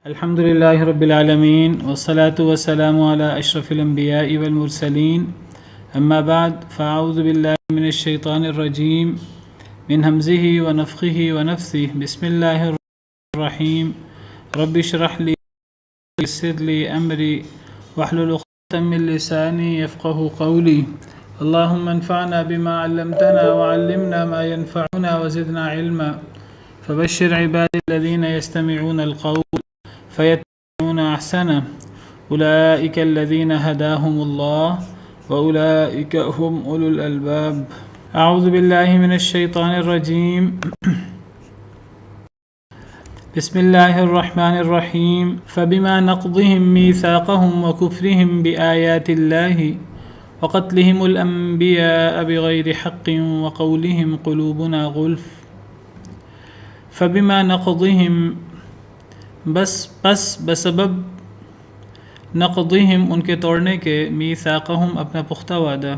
الحمد لله رب العالمين والصلاة والسلام على أشرف الأنبياء والمرسلين أما بعد فأعوذ بالله من الشيطان الرجيم من همزه ونفخه ونفثه بسم الله الرحمن الرحيم رب اشرح لي ويسر لي أمري واحلل عقدة من لساني يفقه قولي اللهم انفعنا بما علمتنا وعلمنا ما ينفعنا وزدنا علما فبشر عبادي الذين يستمعون القول فيتبعون أحسنه أولئك الذين هداهم الله وأولئك هم أولو الألباب أعوذ بالله من الشيطان الرجيم بسم الله الرحمن الرحيم فبما نقضهم ميثاقهم وكفرهم بآيات الله وقتلهم الأنبياء بغير حق وقولهم قلوبنا غلف فبما نقضهم بس بسبب نقضهم ان کے توڑنے کے میثاقہم اپنا پختہ وعدہ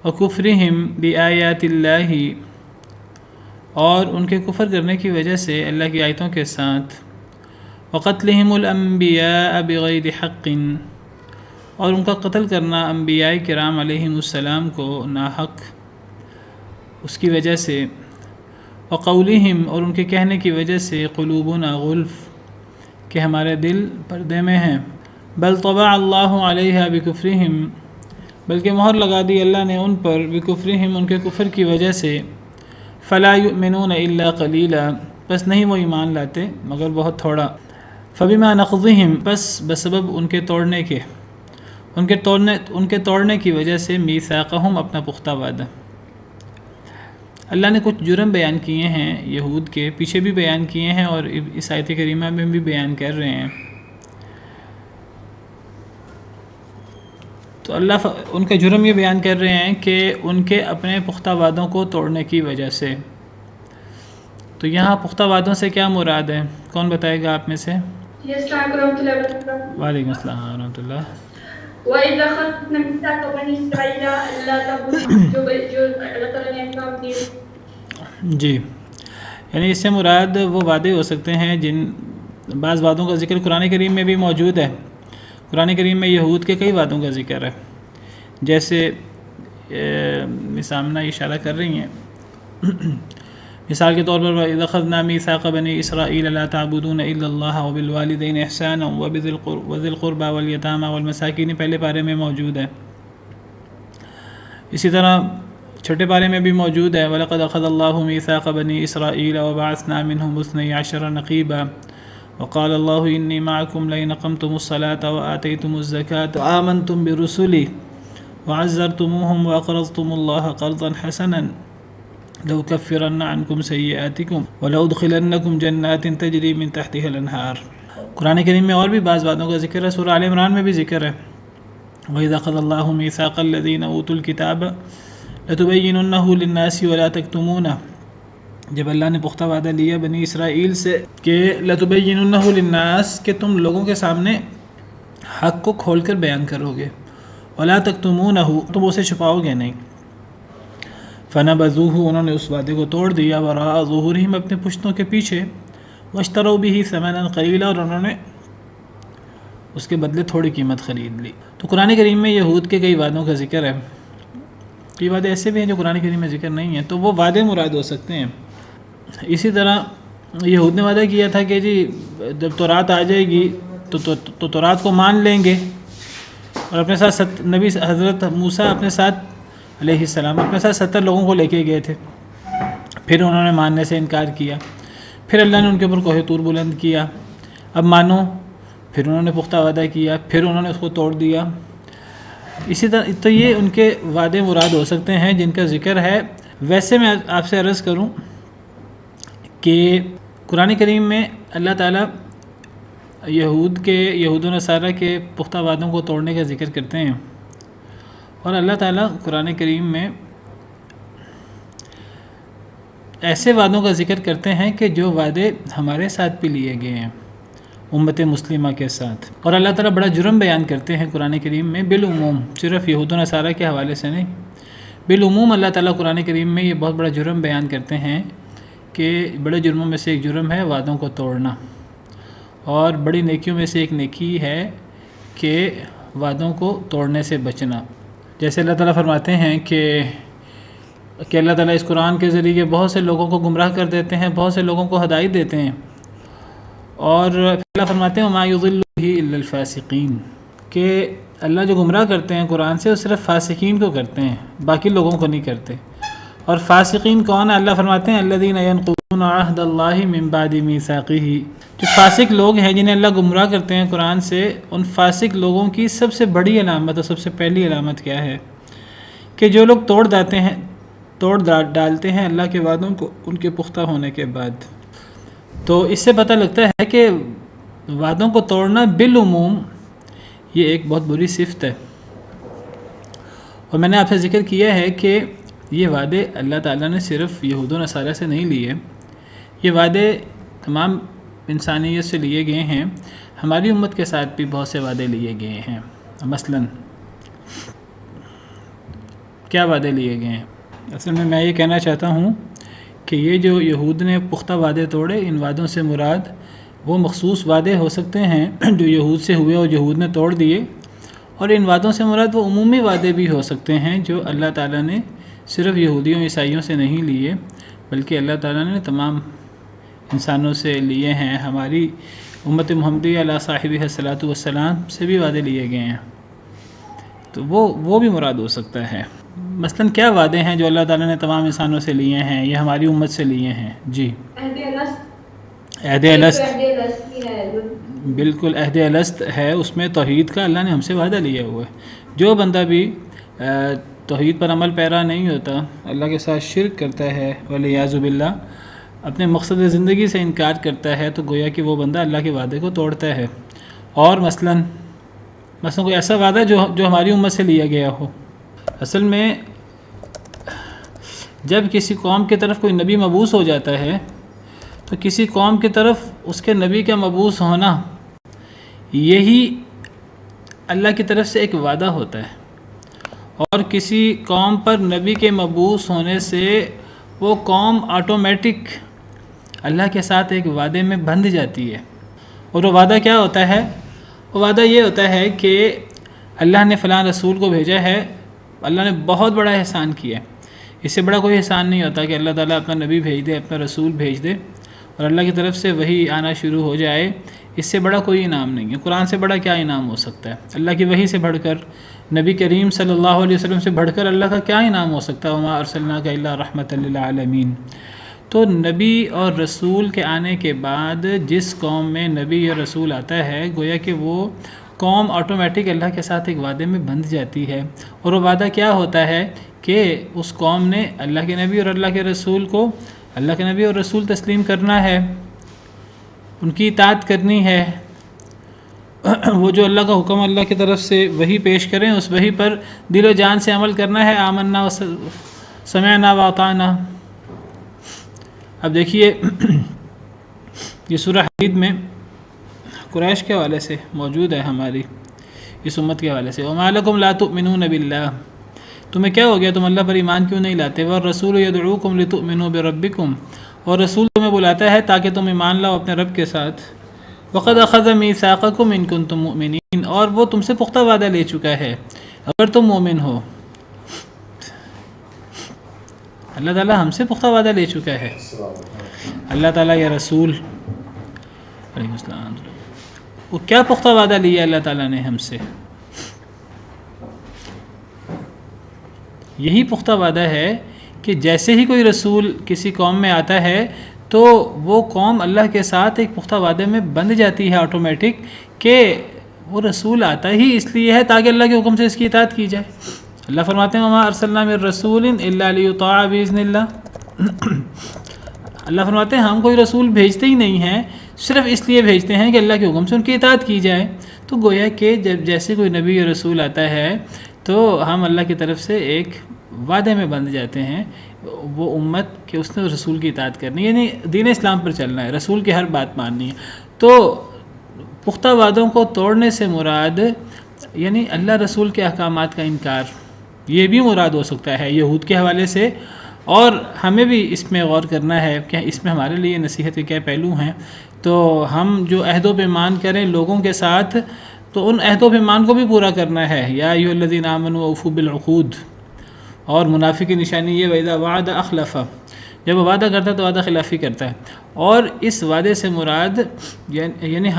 وکفرہم بآیات اللہ اور ان کے کفر کرنے کی وجہ سے اللہ کی آیتوں کے ساتھ وقتلہم الانبیاء بغیر حق اور ان کا قتل کرنا انبیاء کرام علیہم السلام کو ناحق اس کی وجہ سے وقولہم اور ان کے کہنے کی وجہ سے قلوبنا غلف کہ ہمارے دل پردے میں ہیں بل طبع اللہ علیہا بکفرہم بلکہ مہر لگا دی اللہ نے ان پر بکفرہم ان کے کفر کی وجہ سے فلا یؤمنون الا قلیلا بس نہیں وہ ایمان لاتے مگر بہت تھوڑا فبما نقضہم بس بسبب ان کے توڑنے کے ان کے توڑنے کی وجہ سے میثاقہم اپنا پختہ وعدہ اللہ نے کچھ جرم بیان کیے ہیں یہود کے پیچھے بھی بیان کیے ہیں اور اس آیت کریمہ میں بھی بیان کر رہے ہیں تو اللہ ان کا جرم یہ بیان کر رہے ہیں کہ ان کے اپنے پختہ وعدوں کو توڑنے کی وجہ سے تو یہاں پختہ وعدوں سے کیا مراد ہے کون بتائے گا آپ میں سے وعلیکم السلام ورحمۃ اللہ وَإِذَا أَخَذْنَا مِيثَاقَ بَنِي إِسْرَائِيلَ أَلَّا تَعْبُدُوا جو اللہ تعالیٰ نے احکام دیے جی یعنی اس سے مراد وہ وعدے ہو سکتے ہیں جن بعض وعدوں کا ذکر قرآن کریم میں بھی موجود ہے قرآن کریم میں یہود کے کئی وعدوں کا ذکر ہے جیسے سامنا اشارہ کر رہی ہیں مثال کے طور پر وَإِذَا أَخَذْنَا مِيثَاقَ بَنِي إِسْرَائِيلَ لَا تَعْبُدُونَ إِلَّا اللَّهَ وَبِالْوَالِدَيْنِ إِحْسَانًا وَبِذِي الْقُرْبَى وَالْيَتَامَى وَالْمَسَاكِينِ پہلے پارے میں موجود ہے اسی طرح چھٹے پارے میں بھی موجود ہے وَلَقَدْ أَخَذَ اللَّهُ مِيثَاقَ بَنِي إِسْرَائِيلَ وَبَعَثْنَا مِنْهُمُ 12 نَقِيبًا وَقَالَ اللَّهُ إِنِّي مَعَكُمْ لَئِنْ أَقَمْتُمُ الصَّلَاةَ وَآتَيْتُمُ الزَّكَاةَ وَآمَنْتُمْ بِرُسُلِي وَعَزَّرْتُمُوهُمْ وَأَقْرَضْتُمُ اللَّهَ قَرْضًا حَسَنًا لَأُكَفِّرَنَّ عَنْكُمْ سَيِّئَاتِكُمْ وَلَأُدْخِلَنَّكُمْ جَنَّاتٍ تَجْرِي مِنْ تَحْتِهَا الْأَنْهَارُ قرآن کریم میں اور بھی بعض باتوں کا ذکر ہے سورہ آل عمران میں بھی ذکر ہے وَإِذَا أَخَذَ اللَّهُ مِيثَاقَ الَّذِينَ أُوتُوا الْكِتَابَ لَتُبَيِّنُنَّهُ لِلنَّاسِ وَلَا تَكْتُمُونَهُ جب اللہ نے پختہ وعدہ لیا بنی اسرائیل سے کہ لَتُبَيِّنُنَّهُ لِلنَّاسِ کہ تم لوگوں کے سامنے حق کو کھول کر بیان کرو گے وَلَا تَكْتُمُونَهُ تم اسے چھپاؤ گے نہیں فَنَبَذُوهُ انہوں نے اس وعدے کو توڑ دیا وَرَاءَ ظُهُورِهِمْ اپنے پشتوں کے پیچھے وَاشْتَرَوْا بِهِ ثَمَنًا قَلِيلًا اور انہوں نے اس کے بدلے تھوڑی قیمت خرید لی تو قرآن کریم میں یہود کے کئی وعدوں کا ذکر ہے کئی وعدے ایسے بھی ہیں جو قرآن کریم میں ذکر نہیں ہیں تو وہ وعدے مراد ہو سکتے ہیں اسی طرح یہود نے وعدہ کیا تھا کہ جی جب تورات آ جائے گی تو تورات کو مان لیں گے اور اپنے ساتھ نبی حضرت موسیٰ اپنے ساتھ علیہ السلام اپنے ساتھ 70 لوگوں کو لے کے گئے تھے پھر انہوں نے ماننے سے انکار کیا پھر اللہ نے ان کے اوپر کوہ طور بلند کیا اب مانو پھر انہوں نے پختہ وعدہ کیا پھر انہوں نے اس کو توڑ دیا اسی طرح تو یہ ان کے وعدے مراد ہو سکتے ہیں جن کا ذکر ہے ویسے میں آپ سے عرض کروں کہ قرآن کریم میں اللہ تعالیٰ یہود و نصارہ کے پختہ وعدوں کو توڑنے کا ذکر کرتے ہیں اور اللہ تعالیٰ قرآن کریم میں ایسے وعدوں کا ذکر کرتے ہیں کہ جو وعدے ہمارے ساتھ بھی لیے گئے ہیں امت مسلمہ کے ساتھ اور اللہ تعالیٰ بڑا جرم بیان کرتے ہیں قرآن کریم میں بالعموم صرف یہود و نصارہ کے حوالے سے نہیں بالعموم اللہ تعالیٰ قرآن کریم میں یہ بہت بڑا جرم بیان کرتے ہیں کہ بڑے جرموں میں سے ایک جرم ہے وعدوں کو توڑنا اور بڑی نیکیوں میں سے ایک نیکی ہے کہ وعدوں کو توڑنے سے بچنا. جیسے اللہ تعالیٰ فرماتے ہیں کہ اللہ تعالیٰ اس قرآن کے ذریعے بہت سے لوگوں کو گمراہ کر دیتے ہیں، بہت سے لوگوں کو ہدایت دیتے ہیں، اور اللہ فرماتے ہیں وما یضل به الا الفاسقین، کہ اللہ جو گمراہ کرتے ہیں قرآن سے وہ صرف فاسقین کو کرتے ہیں، باقی لوگوں کو نہیں کرتے. اور فاسقین کون ہیں؟ اللہ فرماتے ہیں الذین ینقضون عہد اللہ من بعد میثاقہ، جو فاسق لوگ ہیں جنہیں اللہ گمراہ کرتے ہیں قرآن سے، ان فاسق لوگوں کی سب سے بڑی علامت اور سب سے پہلی علامت کیا ہے کہ جو لوگ توڑ ڈالتے ہیں اللہ کے وعدوں کو ان کے پختہ ہونے کے بعد. تو اس سے پتہ لگتا ہے کہ وعدوں کو توڑنا بالعموم یہ ایک بہت بری صفت ہے. اور میں نے آپ سے ذکر کیا ہے کہ یہ وعدے اللہ تعالیٰ نے صرف یہود و نصارہ سے نہیں لیے، یہ وعدے تمام انسانیت سے لیے گئے ہیں. ہماری امت کے ساتھ بھی بہت سے وعدے لیے گئے ہیں. مثلا کیا وعدے لیے گئے ہیں؟ اصل میں یہ کہنا چاہتا ہوں کہ یہ جو یہود نے پختہ وعدے توڑے، ان وعدوں سے مراد وہ مخصوص وعدے ہو سکتے ہیں جو یہود سے ہوئے اور یہود نے توڑ دیے، اور ان وعدوں سے مراد وہ عمومی وعدے بھی ہو سکتے ہیں جو اللہ تعالیٰ نے صرف یہودیوں عیسائیوں سے نہیں لیے بلکہ اللہ تعالیٰ نے تمام انسانوں سے لیے ہیں. ہماری امت محمدیہ علیہ صاحبہ الصلاۃ والسلام سے بھی وعدے لیے گئے ہیں، تو وہ بھی مراد ہو سکتا ہے. مثلا کیا وعدے ہیں جو اللہ تعالیٰ نے تمام انسانوں سے لیے ہیں یا ہماری امت سے لیے ہیں؟ جی عہد الست، بالکل عہد الست ہے، اس میں توحید کا اللہ نے ہم سے وعدہ لیا ہوا ہے. جو بندہ بھی توحید پر عمل پیرا نہیں ہوتا، اللہ کے ساتھ شرک کرتا ہے والعیاذ باللہ، اپنے مقصد زندگی سے انکار کرتا ہے، تو گویا کہ وہ بندہ اللہ کے وعدے کو توڑتا ہے. اور مثلا کوئی ایسا وعدہ جو ہماری امت سے لیا گیا ہو. اصل میں جب کسی قوم کی طرف کوئی نبی مبعوث ہو جاتا ہے تو کسی قوم کی طرف اس کے نبی کا مبعوث ہونا یہی اللہ کی طرف سے ایک وعدہ ہوتا ہے، اور کسی قوم پر نبی کے مبعوث ہونے سے وہ قوم آٹومیٹک اللہ کے ساتھ ایک وعدے میں بندھ جاتی ہے. اور وہ وعدہ کیا ہوتا ہے؟ وہ وعدہ یہ ہوتا ہے کہ اللہ نے فلاں رسول کو بھیجا ہے، اللہ نے بہت بڑا احسان کیا ہے. اس سے بڑا کوئی احسان نہیں ہوتا کہ اللہ تعالیٰ اپنا نبی بھیج دے، اپنا رسول بھیج دے اور اللہ کی طرف سے وحی آنا شروع ہو جائے. اس سے بڑا کوئی انعام نہیں ہے. قرآن سے بڑا کیا انعام ہو سکتا ہے؟ اللہ کی وحی سے بڑھ کر، نبی کریم صلی اللہ علیہ وسلم سے بڑھ کر اللہ کا کیا انعام ہو سکتا ہے؟ وما ارسلناک الا رحمۃ للعالمین. تو نبی اور رسول کے آنے کے بعد جس قوم میں نبی اور رسول آتا ہے، گویا کہ وہ قوم آٹومیٹک اللہ کے ساتھ ایک وعدے میں بندھ جاتی ہے. اور وہ وعدہ کیا ہوتا ہے کہ اس قوم نے اللہ کے نبی اور اللہ کے رسول کو، اللہ کے نبی اور رسول تسلیم کرنا ہے، ان کی اطاعت کرنی ہے. وہ جو اللہ کا حکم اللہ کی طرف سے وحی پیش کریں، اس وحی پر دل و جان سے عمل کرنا ہے. آمنا و سمعنا و اطعنا. اب دیکھیے یہ سورہ حدید میں قریش کے حوالے سے موجود ہے، ہماری اس امت کے حوالے سے. وما لکم لا تؤمنون باللہ، تمہیں کیا ہو گیا، تم اللہ پر ایمان کیوں نہیں لاتے؟ والرسول یدعوکم لتؤمنوا بربکم، اور رسول تمہیں بلاتا ہے تاکہ تم ایمان لاؤ اپنے رب کے ساتھ. وقد اخذ میثاقکم ان کنتم مؤمنین، اور وہ تم سے پختہ وعدہ لے چکا ہے اگر تم مومن ہو. اللہ تعالیٰ ہم سے پختہ وعدہ لے چکا ہے. اللہ تعالیٰ یا رسول علیہ السلام، وہ کیا پختہ وعدہ لیا اللہ تعالیٰ نے ہم سے؟ یہی پختہ وعدہ ہے کہ جیسے ہی کوئی رسول کسی قوم میں آتا ہے تو وہ قوم اللہ کے ساتھ ایک پختہ وعدے میں بندھ جاتی ہے آٹومیٹک، کہ وہ رسول آتا ہی اس لیے ہے تاکہ اللہ کے حکم سے اس کی اطاعت کی جائے. اللہ فرماتے ہیں وما ارسلنا من رسول الا لیطاع باذن اللہ. اللہ فرماتے ہیں ہم کوئی رسول بھیجتے ہی نہیں ہیں، صرف اس لیے بھیجتے ہیں کہ اللہ کے حکم سے ان کی اطاعت کی جائے. تو گویا کہ جب جیسے کوئی نبی اور رسول آتا ہے تو ہم اللہ کی طرف سے ایک وعدے میں بندھ جاتے ہیں، وہ امت کہ اس نے رسول کی اطاعت کرنی، یعنی دین اسلام پر چلنا ہے، رسول کی ہر بات ماننی ہے. تو پختہ وعدوں کو توڑنے سے مراد یعنی اللہ رسول کے احکامات کا انکار، یہ بھی مراد ہو سکتا ہے یہود کے حوالے سے. اور ہمیں بھی اس میں غور کرنا ہے کہ اس میں ہمارے لیے نصیحت کے کیا پہلو ہیں. تو ہم جو عہد و پیمان کریں لوگوں کے ساتھ تو ان عہد و پیمان کو بھی پورا کرنا ہے. یا ایھا الذین آمنوا اوفوا بالعقود. اور منافق کی نشانی یہ وَإِذَا وَعَدَ أَخْلَفَ، جب وہ وعدہ کرتا ہے تو وعدہ خلافی کرتا ہے. اور اس وعدے سے مراد یعنی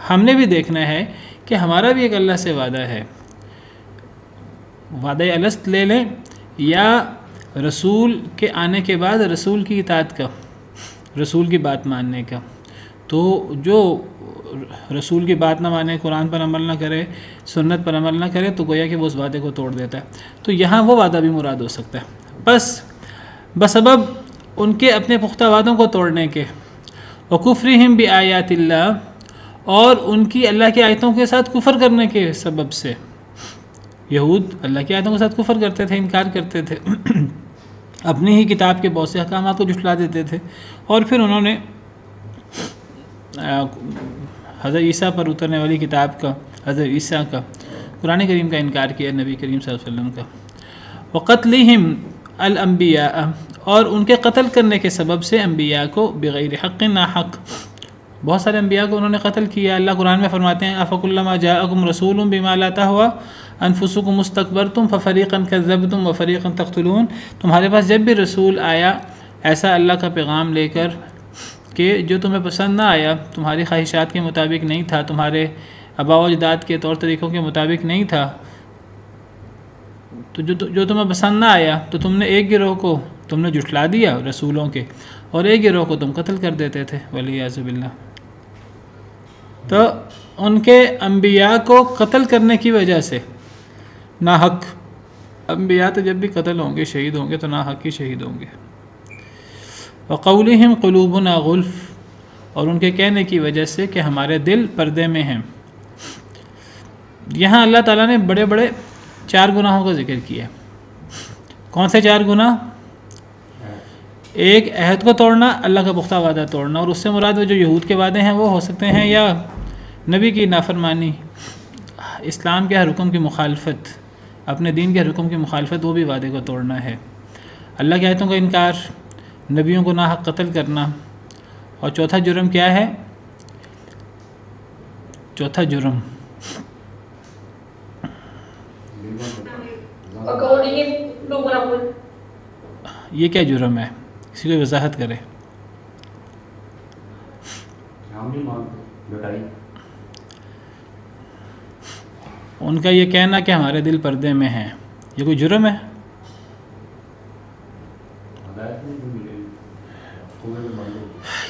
ہم نے بھی دیکھنا ہے کہ ہمارا بھی ایک اللہ سے وعدہ ہے. وعدہ الست لے لیں یا رسول کے آنے کے بعد رسول کی اطاعت کا، رسول کی بات ماننے کا. تو جو رسول کی بات نہ مانے، قرآن پر عمل نہ کرے، سنت پر عمل نہ کرے تو گویا کہ وہ اس وعدے کو توڑ دیتا ہے. تو یہاں وہ وعدہ بھی مراد ہو سکتا ہے. بس بسبب ان کے اپنے پختہ وعدوں کو توڑنے کے، وکفرہم بآیات اللہ، اور ان کی اللہ کی آیتوں کے ساتھ کفر کرنے کے سبب سے. یہود اللہ کی آیتوں کے ساتھ کفر کرتے تھے، انکار کرتے تھے، اپنی ہی کتاب کے بہت سے احکامات کو جھٹلا دیتے تھے. اور پھر انہوں نے حضرت عیسیٰ پر اترنے والی کتاب کا، حضرت عیسیٰ کا، قرآن کریم کا انکار کیا، نبی کریم صلی اللہ علیہ وسلم کا. وقتلہم الانبیاء، اور ان کے قتل کرنے کے سبب سے انبیاء کو بغیر حق، ناحق. بہت سارے انبیاء کو انہوں نے قتل کیا. اللہ قرآن میں فرماتے ہیں افکلما جاءکم رسول بما لا تہوی انفسکم استکبرتم ففریقا کذبتم وفریقا تقتلون. تمہارے پاس جب بھی رسول آیا ایسا اللہ کا پیغام لے کر کہ جو تمہیں پسند نہ آیا، تمہاری خواہشات کے مطابق نہیں تھا، تمہارے آباء و اجداد کے طور طریقوں کے مطابق نہیں تھا، تو جو تمہیں پسند نہ آیا تو تم نے ایک گروہ کو تم نے جھٹلا دیا رسولوں کے، اور ایک گروہ کو تم قتل کر دیتے تھے والعیاذ باللہ. تو ان کے انبیاء کو قتل کرنے کی وجہ سے ناحق، انبیاء تو جب بھی قتل ہوں گے، شہید ہوں گے تو ناحق ہی شہید ہوں گے. وقولہم قلوبنا غلف، اور ان کے کہنے کی وجہ سے کہ ہمارے دل پردے میں ہیں. یہاں اللہ تعالیٰ نے بڑے بڑے 4 گناہوں کا ذکر کیا. کون سے 4 گناہ؟ ایک عہد کو توڑنا، اللہ کا پختہ وعدہ توڑنا، اور اس سے مراد وہ جو یہود کے وعدے ہیں وہ ہو سکتے ہیں، یا نبی کی نافرمانی، اسلام کے ہر حکم کی مخالفت، اپنے دین کے ہر حکم کی مخالفت، وہ بھی وعدے کو توڑنا ہے. اللہ کی آیتوں کا انکار، نبیوں کو ناحق قتل کرنا. اور چوتھا جرم کیا ہے؟ چوتھا جرم یہ کیا جرم ہے؟ کسی کو وضاحت کرے. ان کا یہ کہنا کہ ہمارے دل پردے میں ہیں، یہ کوئی جرم ہے؟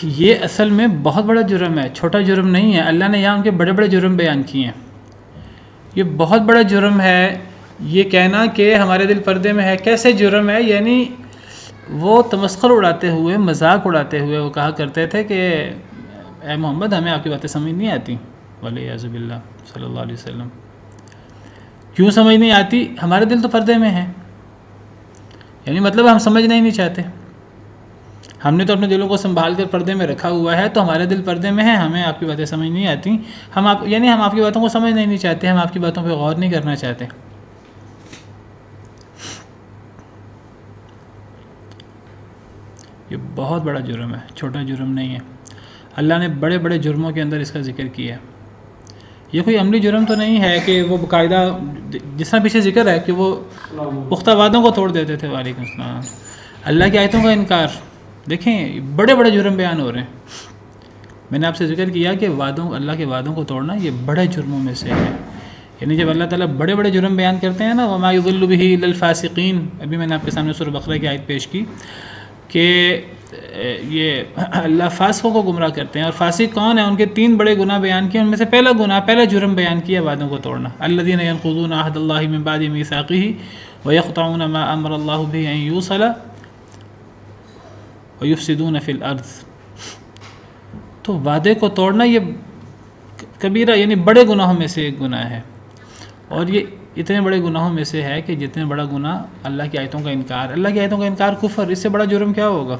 یہ اصل میں بہت بڑا جرم ہے، چھوٹا جرم نہیں ہے. اللہ نے یہاں ان کے بڑے بڑے جرم بیان کیے ہیں. یہ بہت بڑا جرم ہے یہ کہنا کہ ہمارے دل پردے میں ہے. کیسے جرم ہے؟ یعنی وہ تمسخر اڑاتے ہوئے، مذاق اڑاتے ہوئے وہ کہا کرتے تھے کہ اے محمد ہمیں آپ کی باتیں سمجھ نہیں آتی، والعیاذ باللہ صلی اللہ علیہ وسلم. کیوں سمجھ نہیں آتی؟ ہمارے دل تو پردے میں ہیں. یعنی مطلب ہم سمجھنا ہی نہیں چاہتے. ہم نے تو اپنے دلوں کو سنبھال کر پردے میں رکھا ہوا ہے، تو ہمارے دل پردے میں ہیں، ہمیں آپ کی باتیں سمجھ نہیں آتی. ہم آپ کی باتوں کو سمجھنا ہی نہیں چاہتے، ہم آپ کی باتوں پہ غور نہیں کرنا چاہتے. یہ بہت بڑا جرم ہے، چھوٹا جرم نہیں ہے. اللہ نے بڑے بڑے جرموں کے اندر اس کا ذکر کیا ہے. یہ کوئی عملی جرم تو نہیں ہے کہ وہ باقاعدہ جس طرح پیچھے ذکر ہے کہ وہ پختہ وعدوں کو توڑ دیتے تھے. وعلیکم السلام. اللہ کی آیتوں کا انکار، دیکھیں بڑے بڑے جرم بیان ہو رہے ہیں. میں نے آپ سے ذکر کیا کہ اللہ کے وعدوں کو توڑنا یہ بڑے جرموں میں سے ہے. یعنی جب اللہ تعالیٰ بڑے بڑے جرم بیان کرتے ہیں نا، وما یضل بہ الا الفاسقین، ابھی میں نے آپ کے سامنے سورہ بقرہ کی آیت پیش کی کہ یہ اللہ فاسقوں کو گمراہ کرتے ہیں. اور فاسق کون ہیں؟ ان کے 3 بڑے گناہ بیان کیے. ان میں سے پہلا جرم بیان کیا وعدوں کو توڑنا. الذین ینقضون عہد اللہ من بعد میثاقہ ویقطعون ما امر اللہ بہ ان یوصل ویفسدون فی الارض. تو وعدے کو توڑنا یہ کبیرہ یعنی بڑے گناہوں میں سے ایک گناہ ہے. اور یہ اتنے بڑے گناہوں میں سے ہے کہ جتنے بڑا گناہ اللہ کی آیتوں کا انکار. اللہ کی آیتوں کا انکار کفر، اس سے بڑا جرم کیا ہوگا؟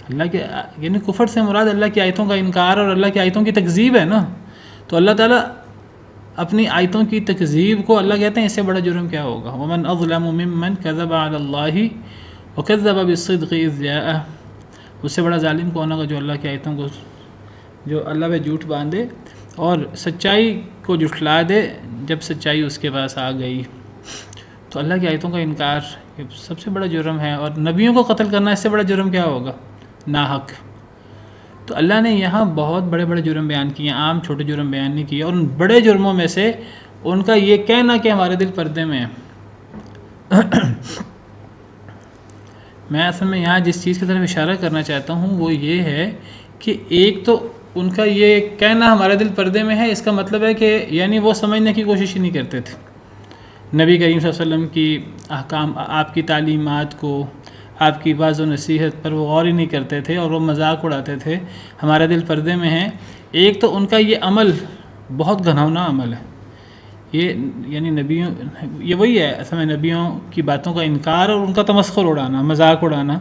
اللہ کے یعنی کفر سے مراد اللہ کی آیتوں کا انکار اور اللہ کی آیتوں کی تکذیب ہے نا. تو اللہ تعالیٰ اپنی آیتوں کی تکذیب کو اللہ کہتے ہیں اس سے بڑا جرم کیا ہوگا؟ ومن اظلم ممن کذب علی اللہ وکذب بالصدق اذ جاءہ، اس سے بڑا ظالم کون ہوگا جو اللہ کی آیتوں کو، جو اللہ پہ جھوٹ باندھے اور سچائی کو جھٹلا دے جب سچائی اس کے پاس آ گئی۔ تو اللہ کی آیتوں کا انکار یہ سب سے بڑا جرم ہے، اور نبیوں کو قتل کرنا اس سے بڑا جرم کیا ہوگا؟ ناحق۔ تو اللہ نے یہاں بہت بڑے بڑے جرم بیان کیے ہیں، عام چھوٹے جرم بیان نہیں کیے، اور ان بڑے جرموں میں سے ان کا یہ کہنا کہ ہمارے دل پردے میں ہے۔ میں اصل میں یہاں جس چیز کی طرف اشارہ کرنا چاہتا ہوں وہ یہ ہے کہ ایک تو ان کا یہ کہنا ہمارے دل پردے میں ہے، اس کا مطلب ہے کہ یعنی وہ سمجھنے کی کوشش ہی نہیں کرتے تھے نبی کریم صلی اللہ علیہ وسلم کی احکام، آپ کی تعلیمات کو، آپ کی باز و نصیحت پر وہ غور ہی نہیں کرتے تھے اور وہ مذاق اڑاتے تھے، ہمارے دل پردے میں ہیں۔ ایک تو ان کا یہ عمل بہت گھناؤنا عمل ہے، یہ یعنی نبیوں، یہ وہی ہے اصل میں نبیوں کی باتوں کا انکار اور ان کا تمسخر اڑانا، مذاق اڑانا۔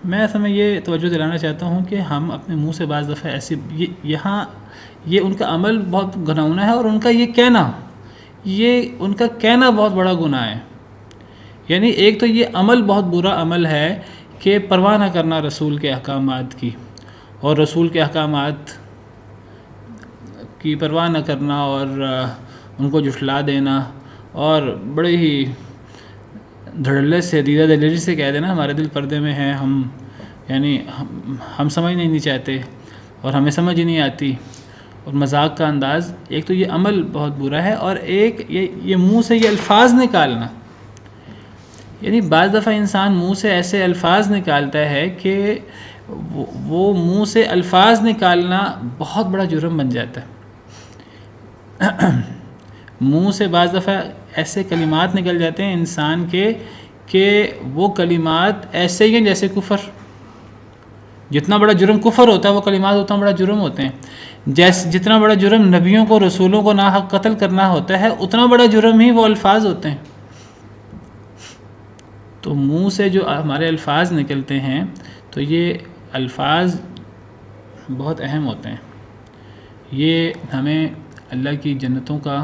میں اصل میں یہ توجہ دلانا چاہتا ہوں کہ ہم اپنے منہ سے بعض دفعہ ایسی یہاں یہ ان کا عمل بہت گھناؤنا ہے، اور ان کا یہ کہنا، یہ ان کا کہنا بہت بڑا گناہ ہے۔ یعنی ایک تو یہ عمل بہت برا عمل ہے کہ پرواہ نہ کرنا رسول کے احکامات کی، اور رسول کے احکامات کی پرواہ نہ کرنا اور ان کو جھٹلا دینا، اور بڑے ہی دھڑلے سے، دیدہ دلیری سے کہہ دینا ہمارے دل پردے میں ہے، ہم یعنی ہم سمجھنا ہی نہیں چاہتے اور ہمیں سمجھ ہی نہیں آتی، اور مذاق کا انداز۔ ایک تو یہ عمل بہت برا ہے، اور ایک یہ منہ سے یہ الفاظ نکالنا، یعنی بعض دفعہ انسان منہ سے ایسے الفاظ نکالتا ہے کہ وہ منہ سے الفاظ نکالنا بہت بڑا جرم بن جاتا ہے۔ منہ سے بعض دفعہ ایسے کلمات نکل جاتے ہیں انسان کے کہ وہ کلمات ایسے ہی ہیں جیسے کفر، جتنا بڑا جرم کفر ہوتا ہے وہ کلمات اتنا بڑا جرم ہوتے ہیں، جتنا بڑا جرم نبیوں کو، رسولوں کو ناحق قتل کرنا ہوتا ہے اتنا بڑا جرم ہی وہ الفاظ ہوتے ہیں۔ تو منہ سے جو ہمارے الفاظ نکلتے ہیں تو یہ الفاظ بہت اہم ہوتے ہیں، یہ ہمیں اللہ کی جنتوں کا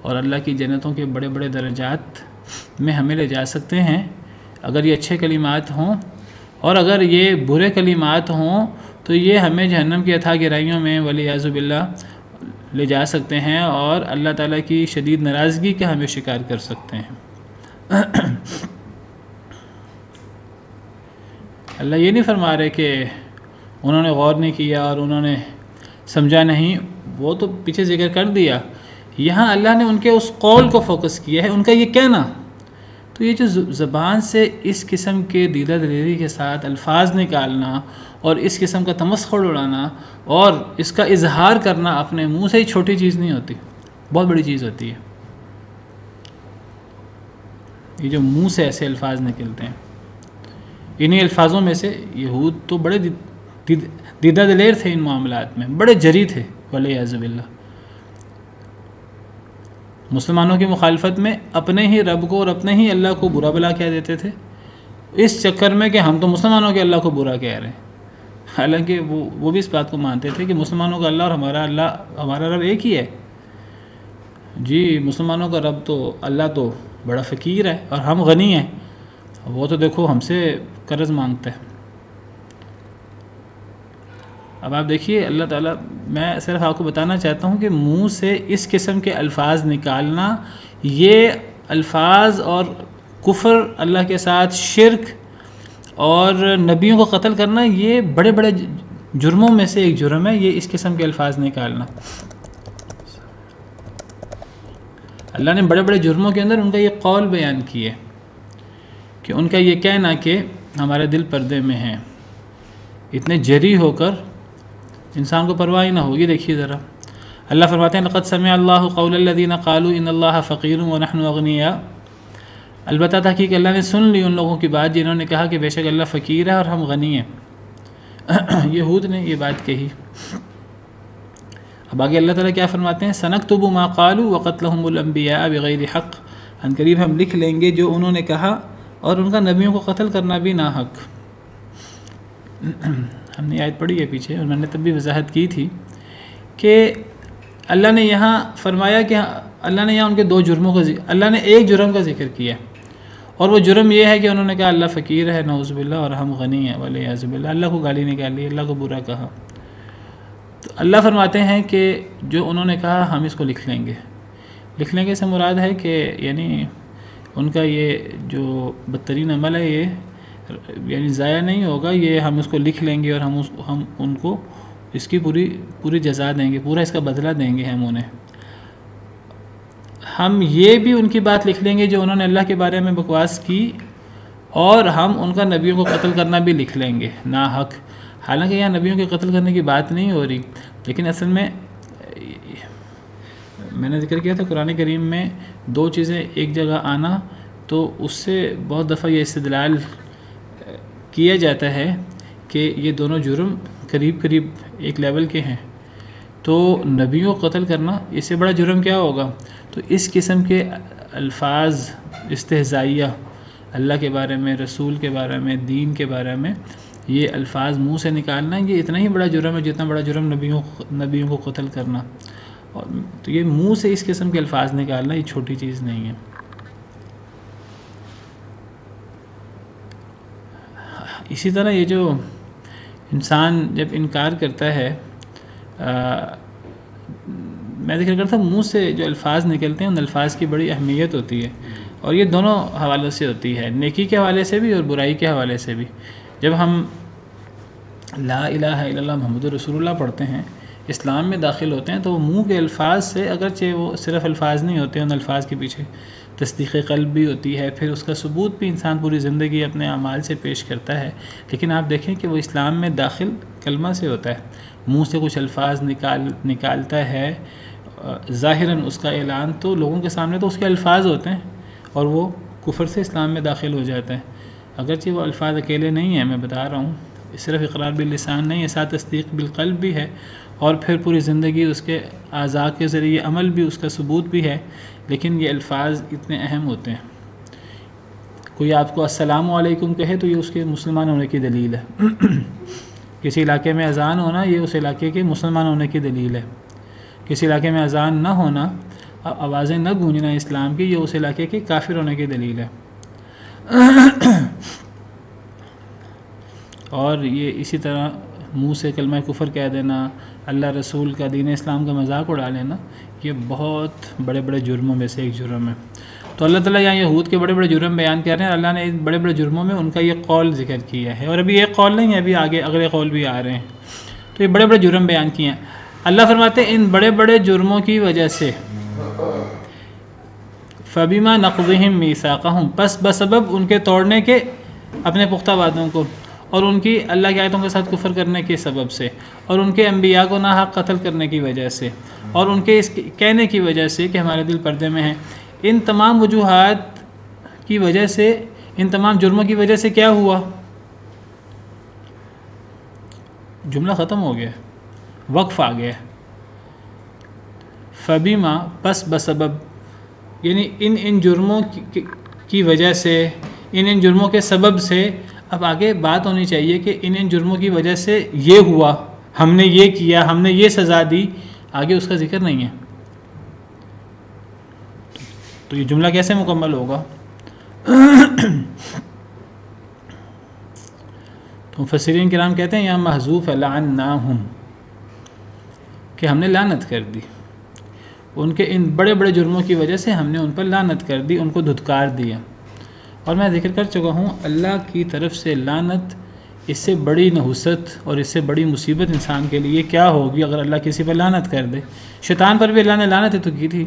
اور اللہ کی جنتوں کے بڑے بڑے درجات میں ہمیں لے جا سکتے ہیں اگر یہ اچھے کلمات ہوں، اور اگر یہ برے کلمات ہوں تو یہ ہمیں جہنم کی اتھا گہرائیوں میں والعیاذ باللہ لے جا سکتے ہیں، اور اللہ تعالیٰ کی شدید ناراضگی کا ہمیں شکار کر سکتے ہیں۔ اللہ یہ نہیں فرما رہے کہ انہوں نے غور نہیں کیا اور انہوں نے سمجھا نہیں، وہ تو پیچھے ذکر کر دیا۔ یہاں اللہ نے ان کے اس قول کو فوکس کیا ہے، ان کا یہ کہنا۔ تو یہ جو زبان سے اس قسم کے دیدہ دلیری کے ساتھ الفاظ نکالنا اور اس قسم کا تمسخر اڑانا اور اس کا اظہار کرنا اپنے منہ سے، ہی چھوٹی چیز نہیں ہوتی، بہت بڑی چیز ہوتی ہے۔ یہ جو منہ سے ایسے الفاظ نکلتے ہیں، انہی الفاظوں میں سے یہود تو بڑے دیدہ دلیر تھے، ان معاملات میں بڑے جری تھے والعیاذ باللہ، مسلمانوں کی مخالفت میں اپنے ہی رب کو اور اپنے ہی اللہ کو برا بلا کہہ دیتے تھے، اس چکر میں کہ ہم تو مسلمانوں کے اللہ کو برا کہہ رہے ہیں، حالانکہ وہ بھی اس بات کو مانتے تھے کہ مسلمانوں کا اللہ اور ہمارا رب ایک ہی ہے۔ جی مسلمانوں کا رب تو اللہ تو بڑا فقیر ہے اور ہم غنی ہیں، وہ تو دیکھو ہم سے قرض مانگتا ہے۔ اب آپ دیکھیے اللہ تعالیٰ، میں صرف آپ کو بتانا چاہتا ہوں کہ منہ سے اس قسم کے الفاظ نکالنا، یہ الفاظ اور کفر، اللہ کے ساتھ شرک اور نبیوں کو قتل کرنا، یہ بڑے بڑے جرموں میں سے ایک جرم ہے، یہ اس قسم کے الفاظ نکالنا۔ اللہ نے بڑے بڑے جرموں کے اندر ان کا یہ قول بیان کیا ہے کہ ان کا یہ کہنا کہ ہمارے دل پردے میں ہیں، اتنے جری ہو کر انسان کو پرواہ ہی نہ ہوگی۔ دیکھیے ذرا اللہ فرماتے ہیں لقد سمع اللہ قول الذین قالوا ان اللہ فقیر ونحن اغنیاء، البتہ تحقیق اللہ نے سن لی ان لوگوں کی بات جنہوں نے کہا کہ بے شک اللہ فقیر ہے اور ہم غنی ہیں۔ یہود نے یہ بات کہی۔ اب آگے اللہ تعالیٰ کیا فرماتے ہیں، سنکتب ما قالوا وقتلهم الانبیاء بغیر حق، ان قریب ہم لکھ لیں گے جو انہوں نے کہا اور ان کا نبیوں کو قتل کرنا بھی ناحق۔ ہم نے آیت پڑھی ہے پیچھے، اور میں نے تب بھی وضاحت کی تھی کہ اللہ نے یہاں فرمایا کہ اللہ نے یہاں ان کے دو جرموں کا اللہ نے ایک جرم کا ذکر کیا، اور وہ جرم یہ ہے کہ انہوں نے کہا اللہ فقیر ہے نعوذ باللہ اور ہم غنی ہیں ولیعذ باللہ، اللہ کو گالی نکالی، اللہ کو برا کہا۔ تو اللہ فرماتے ہیں کہ جو انہوں نے کہا ہم اس کو لکھ لیں گے سے مراد ہے کہ یعنی ان کا یہ جو بدترین عمل ہے یہ یعنی ضائع نہیں ہوگا، یہ ہم اس کو لکھ لیں گے اور ہم ان کو اس کی پوری جزا دیں گے، پورا اس کا بدلہ دیں گے ہم انہیں۔ ہم یہ بھی ان کی بات لکھ لیں گے جو انہوں نے اللہ کے بارے میں بکواس کی، اور ہم ان کا نبیوں کو قتل کرنا بھی لکھ لیں گے ناحق۔ حالانکہ یہاں نبیوں کے قتل کرنے کی بات نہیں ہو رہی، لیکن اصل میں نے ذکر کیا تھا قرآن کریم میں دو چیزیں ایک جگہ آنا، تو اس سے بہت دفعہ یہ استدلال کیا جاتا ہے کہ یہ دونوں جرم قریب ایک لیول کے ہیں، تو نبیوں کو قتل کرنا اس سے بڑا جرم کیا ہوگا؟ تو اس قسم کے الفاظ استہزائیہ اللہ کے بارے میں، رسول کے بارے میں، دین کے بارے میں یہ الفاظ منہ سے نکالنا یہ اتنا ہی بڑا جرم ہے جتنا بڑا جرم نبیوں کو قتل کرنا۔ تو یہ منہ سے اس قسم کے الفاظ نکالنا یہ چھوٹی چیز نہیں ہے۔ اسی طرح یہ جو انسان جب انکار کرتا ہے، میں ذکر کرتا ہوں منہ سے جو الفاظ نکلتے ہیں ان الفاظ کی بڑی اہمیت ہوتی ہے، اور یہ دونوں حوالوں سے ہوتی ہے، نیکی کے حوالے سے بھی اور برائی کے حوالے سے بھی۔ جب ہم لا الہ الا اللہ محمد رسول اللہ پڑھتے ہیں، اسلام میں داخل ہوتے ہیں، تو وہ منہ کے الفاظ سے اگرچہ وہ صرف الفاظ نہیں ہوتے، ان الفاظ کے پیچھے تصدیق قلب بھی ہوتی ہے، پھر اس کا ثبوت بھی انسان پوری زندگی اپنے اعمال سے پیش کرتا ہے، لیکن آپ دیکھیں کہ وہ اسلام میں داخل کلمہ سے ہوتا ہے، منہ سے کچھ الفاظ نکالتا ہے، ظاہراً اس کا اعلان تو لوگوں کے سامنے تو اس کے الفاظ ہوتے ہیں، اور وہ کفر سے اسلام میں داخل ہو جاتا ہے۔ اگرچہ وہ الفاظ اکیلے نہیں ہیں، میں بتا رہا ہوں، صرف اقرار باللسان نہیں ہے، ساتھ تصدیق بالقلب بھی ہے، اور پھر پوری زندگی اس کے اعضاء کے ذریعے عمل بھی اس کا ثبوت بھی ہے، لیکن یہ الفاظ اتنے اہم ہوتے ہیں۔ کوئی آپ کو السلام علیکم کہے تو یہ اس کے مسلمان ہونے کی دلیل ہے، کسی علاقے میں اذان ہونا یہ اس علاقے کے مسلمان ہونے کی دلیل ہے، کسی علاقے میں اذان نہ ہونا، آوازیں نہ گونجنا اسلام کی، یہ اس علاقے کے کافر ہونے کی دلیل ہے۔ اور یہ اسی طرح منہ سے کلمہ کفر کہہ دینا، اللہ رسول کا دین اسلام کا مذاق اڑا لینا، یہ بہت بڑے بڑے جرموں میں سے ایک جرم ہے۔ تو اللہ تعالیٰ یہاں یہود کے بڑے بڑے جرم بیان کر رہے ہیں، اللہ نے ان بڑے بڑے جرموں میں ان کا یہ قول ذکر کیا ہے، اور ابھی ایک قول نہیں ہے، ابھی آگے اگلے قول بھی آ رہے ہیں، تو یہ بڑے بڑے جرم بیان کیے ہیں۔ اللہ فرماتے ہیں ان بڑے بڑے جرموں کی وجہ سے فَبِمَا نَقْضِهِمْ مِيثَاقَهُمْ، پس بسبب ان کے توڑنے کے اپنے پختہ وعدوں کو، اور ان کی اللہ کی آیتوں کے ساتھ کفر کرنے کے سبب سے، اور ان کے انبیاء کو ناحق قتل کرنے کی وجہ سے، اور ان کے اس کہنے کی وجہ سے کہ ہمارے دل پردے میں ہیں، ان تمام وجوہات کی وجہ سے، ان تمام جرموں کی وجہ سے کیا ہوا؟ جملہ ختم ہو گیا، وقف آ گیا۔ فبیما، پس بسبب، یعنی ان جرموں کی وجہ سے، ان جرموں کے سبب سے، اب آگے بات ہونی چاہیے کہ ان جرموں کی وجہ سے یہ ہوا، ہم نے یہ کیا، ہم نے یہ سزا دی، آگے اس کا ذکر نہیں ہے، تو یہ جملہ کیسے مکمل ہوگا؟ تو مفسرین کرام کہتے ہیں یہاں محذوف ہے لعناہم، کہ ہم نے لعنت کر دی، ان کے ان بڑے بڑے جرموں کی وجہ سے ہم نے ان پر لعنت کر دی، ان کو دھتکار دیا۔ اور میں ذکر کر چکا ہوں اللہ کی طرف سے لعنت، اس سے بڑی نحوست اور اس سے بڑی مصیبت انسان کے لیے کیا ہوگی اگر اللہ کسی پر لعنت کر دے۔ شیطان پر بھی اللہ نے لعنت تو کی تھی،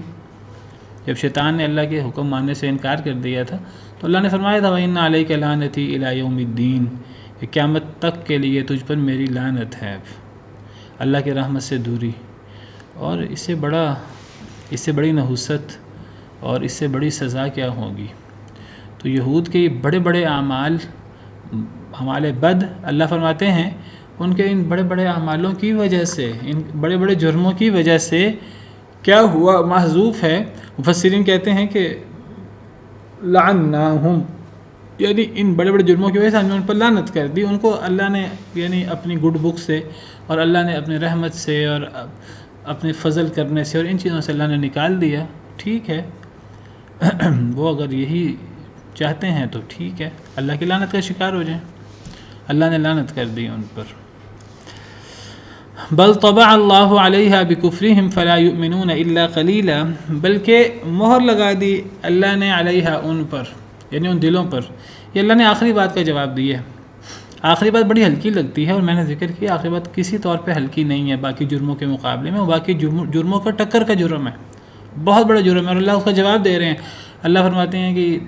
جب شیطان نے اللہ کے حکم ماننے سے انکار کر دیا تھا تو اللہ نے فرمایا تھا وَإِنَّ عَلَيْكَ لَعْنَتِي إِلَىٰ يَوْمِ الدِّينِ، کہ قیامت تک کے لیے تجھ پر میری لعنت ہے، اللہ کی رحمت سے دوری۔ اور اس سے بڑی نحوست اور اس سے بڑی سزا کیا ہوگی؟ تو یہود کے یہ بڑے بڑے اعمال، ہمارے بد، اللہ فرماتے ہیں ان کے ان بڑے بڑے اعمالوں کی وجہ سے، ان بڑے بڑے جرموں کی وجہ سے کیا ہوا؟ محذوف ہے۔ مفسرین کہتے ہیں کہ لعناہم، یعنی ان بڑے بڑے جرموں کی وجہ سے ہم نے ان پر لعنت کر دی، ان کو اللہ نے یعنی اپنی گڈ بک سے اور اللہ نے اپنی رحمت سے اور اپنے فضل کرنے سے اور ان چیزوں سے اللہ نے نکال دیا، ٹھیک ہے، وہ اگر یہی چاہتے ہیں تو ٹھیک ہے، اللہ کی لعنت کا شکار ہو جائیں، اللہ نے لعنت کر دی ان پر۔ بل طبع اللہ علیہا بکفرہم فلا یؤمنون الا قلیلا، بلکہ مہر لگا دی اللہ نے علیہا ان پر، یعنی ان دلوں پر۔ یہ اللہ نے آخری بات کا جواب دیا ہے۔ آخری بات بڑی ہلکی لگتی ہے، اور میں نے ذکر کیا آخری بات کسی طور پہ ہلکی نہیں ہے باقی جرموں کے مقابلے میں، وہ باقی جرموں کا ٹکر کا جرم ہے، بہت بڑا جرم ہے، اور اللہ اس کا جواب دے رہے ہیں۔ اللہ فرماتے ہیں کہ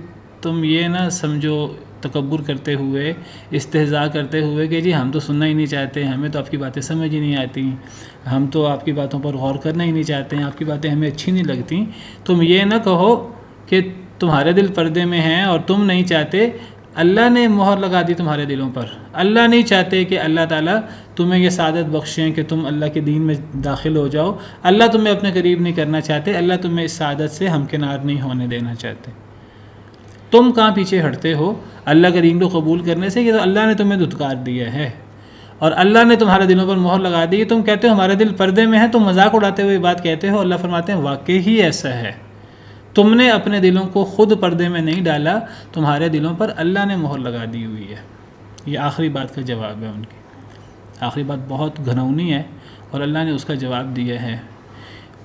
تم یہ نہ سمجھو تکبر کرتے ہوئے، استہزاء کرتے ہوئے کہ جی ہم تو سننا ہی نہیں چاہتے، ہمیں تو آپ کی باتیں سمجھ ہی نہیں آتی، ہم تو آپ کی باتوں پر غور کرنا ہی نہیں چاہتے ہیں، آپ کی باتیں ہمیں اچھی نہیں لگتی۔ تم یہ نہ کہو کہ تمہارے دل پردے میں ہیں اور تم نہیں چاہتے، اللہ نے مہر لگا دی تمہارے دلوں پر، اللہ نہیں چاہتے کہ اللہ تعالیٰ تمہیں یہ سعادت بخشیں کہ تم اللہ کے دین میں داخل ہو جاؤ، اللہ تمہیں اپنے قریب نہیں کرنا چاہتے، اللہ تمہیں اس سعادت سے ہمکنار نہیں ہونے دینا چاہتے۔ تم کہاں پیچھے ہٹتے ہو اللہ کے دین کو قبول کرنے سے؟ یہ تو اللہ نے تمہیں دھتکار دیا ہے اور اللہ نے تمہارے دلوں پر مہر لگا دی۔ تم کہتے ہو ہمارے دل پردے میں ہیں، تم مذاق اڑاتے ہوئے بات کہتے ہو، اللہ فرماتے ہیں واقعی ہی ایسا ہے، تم نے اپنے دلوں کو خود پردے میں نہیں ڈالا، تمہارے دلوں پر اللہ نے مہر لگا دی ہوئی ہے۔ یہ آخری بات کا جواب ہے ان کی، آخری بات بہت گھنونی ہے اور اللہ نے اس کا جواب دیا ہے۔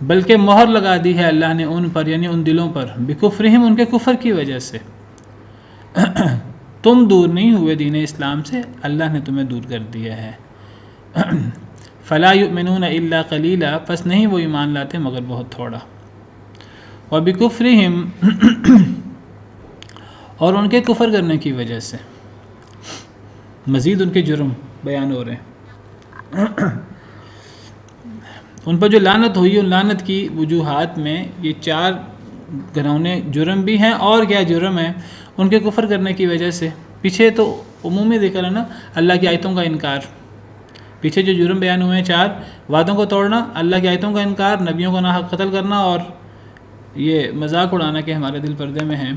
بلکہ مہر لگا دی ہے اللہ نے ان پر، یعنی ان دلوں پر، بکفرہم ان کے کفر کی وجہ سے۔ تم دور نہیں ہوئے دین اسلام سے، اللہ نے تمہیں دور کر دیا ہے۔ فلا یؤمنون الا قلیلا، پس نہیں وہ ایمان لاتے مگر بہت تھوڑا۔ وبکفرہم اور ان کے کفر کرنے کی وجہ سے مزید ان کے جرم بیان ہو رہے ہیں۔ ان پر جو لعنت ہوئی، ان لعنت کی وجوہات میں یہ 4 گھنونے جرم بھی ہیں، اور کیا جرم ہے ان کے کفر کرنے کی وجہ سے۔ پیچھے تو عمومی ذکر ہے نا، اللہ کی آیتوں کا انکار، پیچھے جو جرم بیان ہوئے ہیں 4، وعدوں کو توڑنا، اللہ کی آیتوں کا انکار، نبیوں کو ناحق قتل کرنا، اور یہ مذاق اڑانا کہ ہمارے دل پردے میں ہیں۔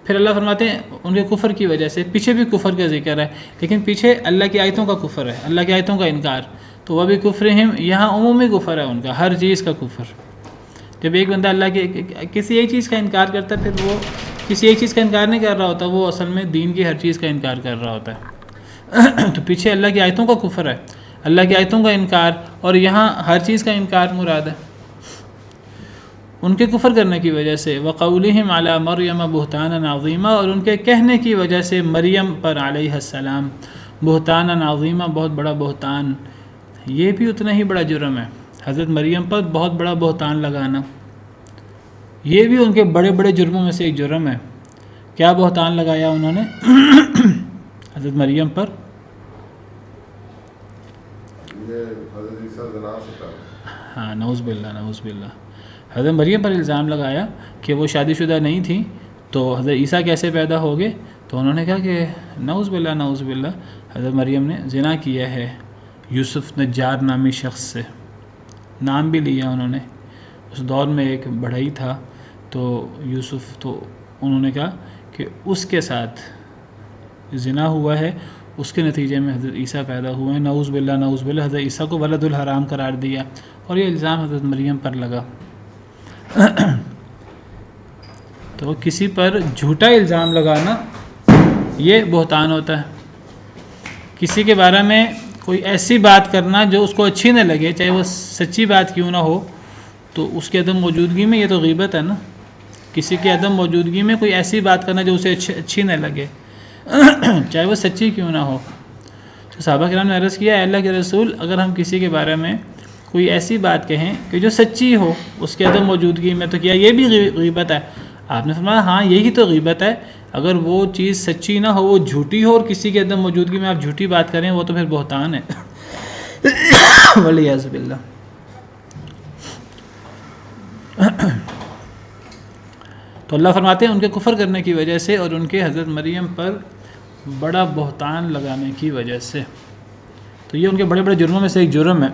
پھر اللہ فرماتے ہیں ان کے کفر کی وجہ سے، پیچھے بھی کفر کا ذکر ہے لیکن پیچھے اللہ کی آیتوں کا کفر ہے، اللہ کی آیتوں کا انکار، تو وہ بھی کفرہم، یہاں عمومی کفر ہے ان کا، ہر چیز کا کفر۔ جب ایک بندہ اللہ کے کسی ایک چیز کا انکار کرتا ہے، پھر وہ کسی ایک چیز کا انکار نہیں کر رہا ہوتا، وہ اصل میں دین کی ہر چیز کا انکار کر رہا ہوتا ہے۔ تو پیچھے اللہ کی آیتوں کا کفر ہے، اللہ کی آیتوں کا انکار، اور یہاں ہر چیز کا انکار مراد ہے ان کے کفر کرنے کی وجہ سے۔ وقولہم علی مریم بہتانا عظیما، اور ان کے کہنے کی وجہ سے مریم پر علیہ السلام بہتانا عظیما، بہت بڑا بہتان، یہ بھی اتنا ہی بڑا جرم ہے، حضرت مریم پر بہت بڑا بہتان لگانا، یہ بھی ان کے بڑے بڑے جرموں میں سے ایک جرم ہے۔ کیا بہتان لگایا انہوں نے حضرت مریم پر؟ ہاں، نعوذ باللہ، نعوذ باللہ، حضرت مریم پر الزام لگایا کہ وہ شادی شدہ نہیں تھی، تو حضرت عیسیٰ کیسے پیدا ہو گئے؟ تو انہوں نے کہا کہ نعوذ باللہ، نعوذ باللہ، حضرت مریم نے زنا کیا ہے یوسف نجار نامی شخص سے، نام بھی لیا انہوں نے۔ اس دور میں ایک بڑھئی تھا تو یوسف، تو انہوں نے کہا کہ اس کے ساتھ زنا ہوا ہے، اس کے نتیجے میں حضرت عیسیٰ پیدا ہوئے ہیں، نعوذ باللہ، نعوذ باللہ، حضرت عیسیٰ کو ولد الحرام قرار دیا، اور یہ الزام حضرت مریم پر لگا۔ تو کسی پر جھوٹا الزام لگانا یہ بہتان ہوتا ہے، کسی کے بارے میں کوئی ایسی بات کرنا جو اس کو اچھی نہ لگے، چاہے وہ سچی بات کیوں نہ ہو، تو اس کے عدم موجودگی میں، یہ تو غیبت ہے نا، کسی کے عدم موجودگی میں کوئی ایسی بات کرنا جو اسے اچھی نہ لگے چاہے وہ سچی کیوں نہ ہو۔ تو صحابہ کرام نے عرض کیا، اے اللہ کے رسول، اگر ہم کسی کے بارے میں کوئی ایسی بات کہیں کہ جو سچی ہو اس کے عدم موجودگی میں، تو کیا یہ بھی غیبت ہے؟ آپ نے فرمایا ہاں، یہی تو غیبت ہے، اگر وہ چیز سچی نہ ہو، وہ جھوٹی ہو، اور کسی کے عدم موجودگی میں آپ جھوٹی بات کریں، وہ تو پھر بہتان ہے والعیاذ باللہ۔ تو اللہ فرماتے ہیں ان کے کفر کرنے کی وجہ سے اور ان کے حضرت مریم پر بڑا بہتان لگانے کی وجہ سے، تو یہ ان کے بڑے بڑے جرموں میں سے ایک جرم ہے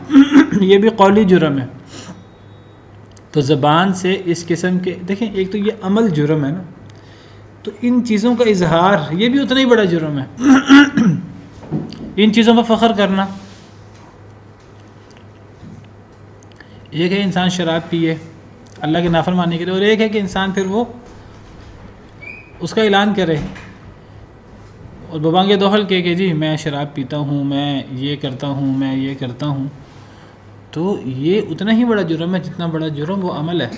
یہ بھی قولی جرم ہے۔ تو زبان سے اس قسم کے، دیکھیں ایک تو یہ عمل جرم ہے نا، تو ان چیزوں کا اظہار یہ بھی اتنا ہی بڑا جرم ہے ان چیزوں پر فخر کرنا، ایک ہے انسان شراب پیے اللہ کے نافرمانی کے لیے، اور ایک ہے کہ انسان پھر وہ اس کا اعلان کرے اور ببانگ دوحل کہ جی میں شراب پیتا ہوں، میں یہ کرتا ہوں، میں یہ کرتا ہوں، تو یہ اتنا ہی بڑا جرم ہے جتنا بڑا جرم وہ عمل ہے۔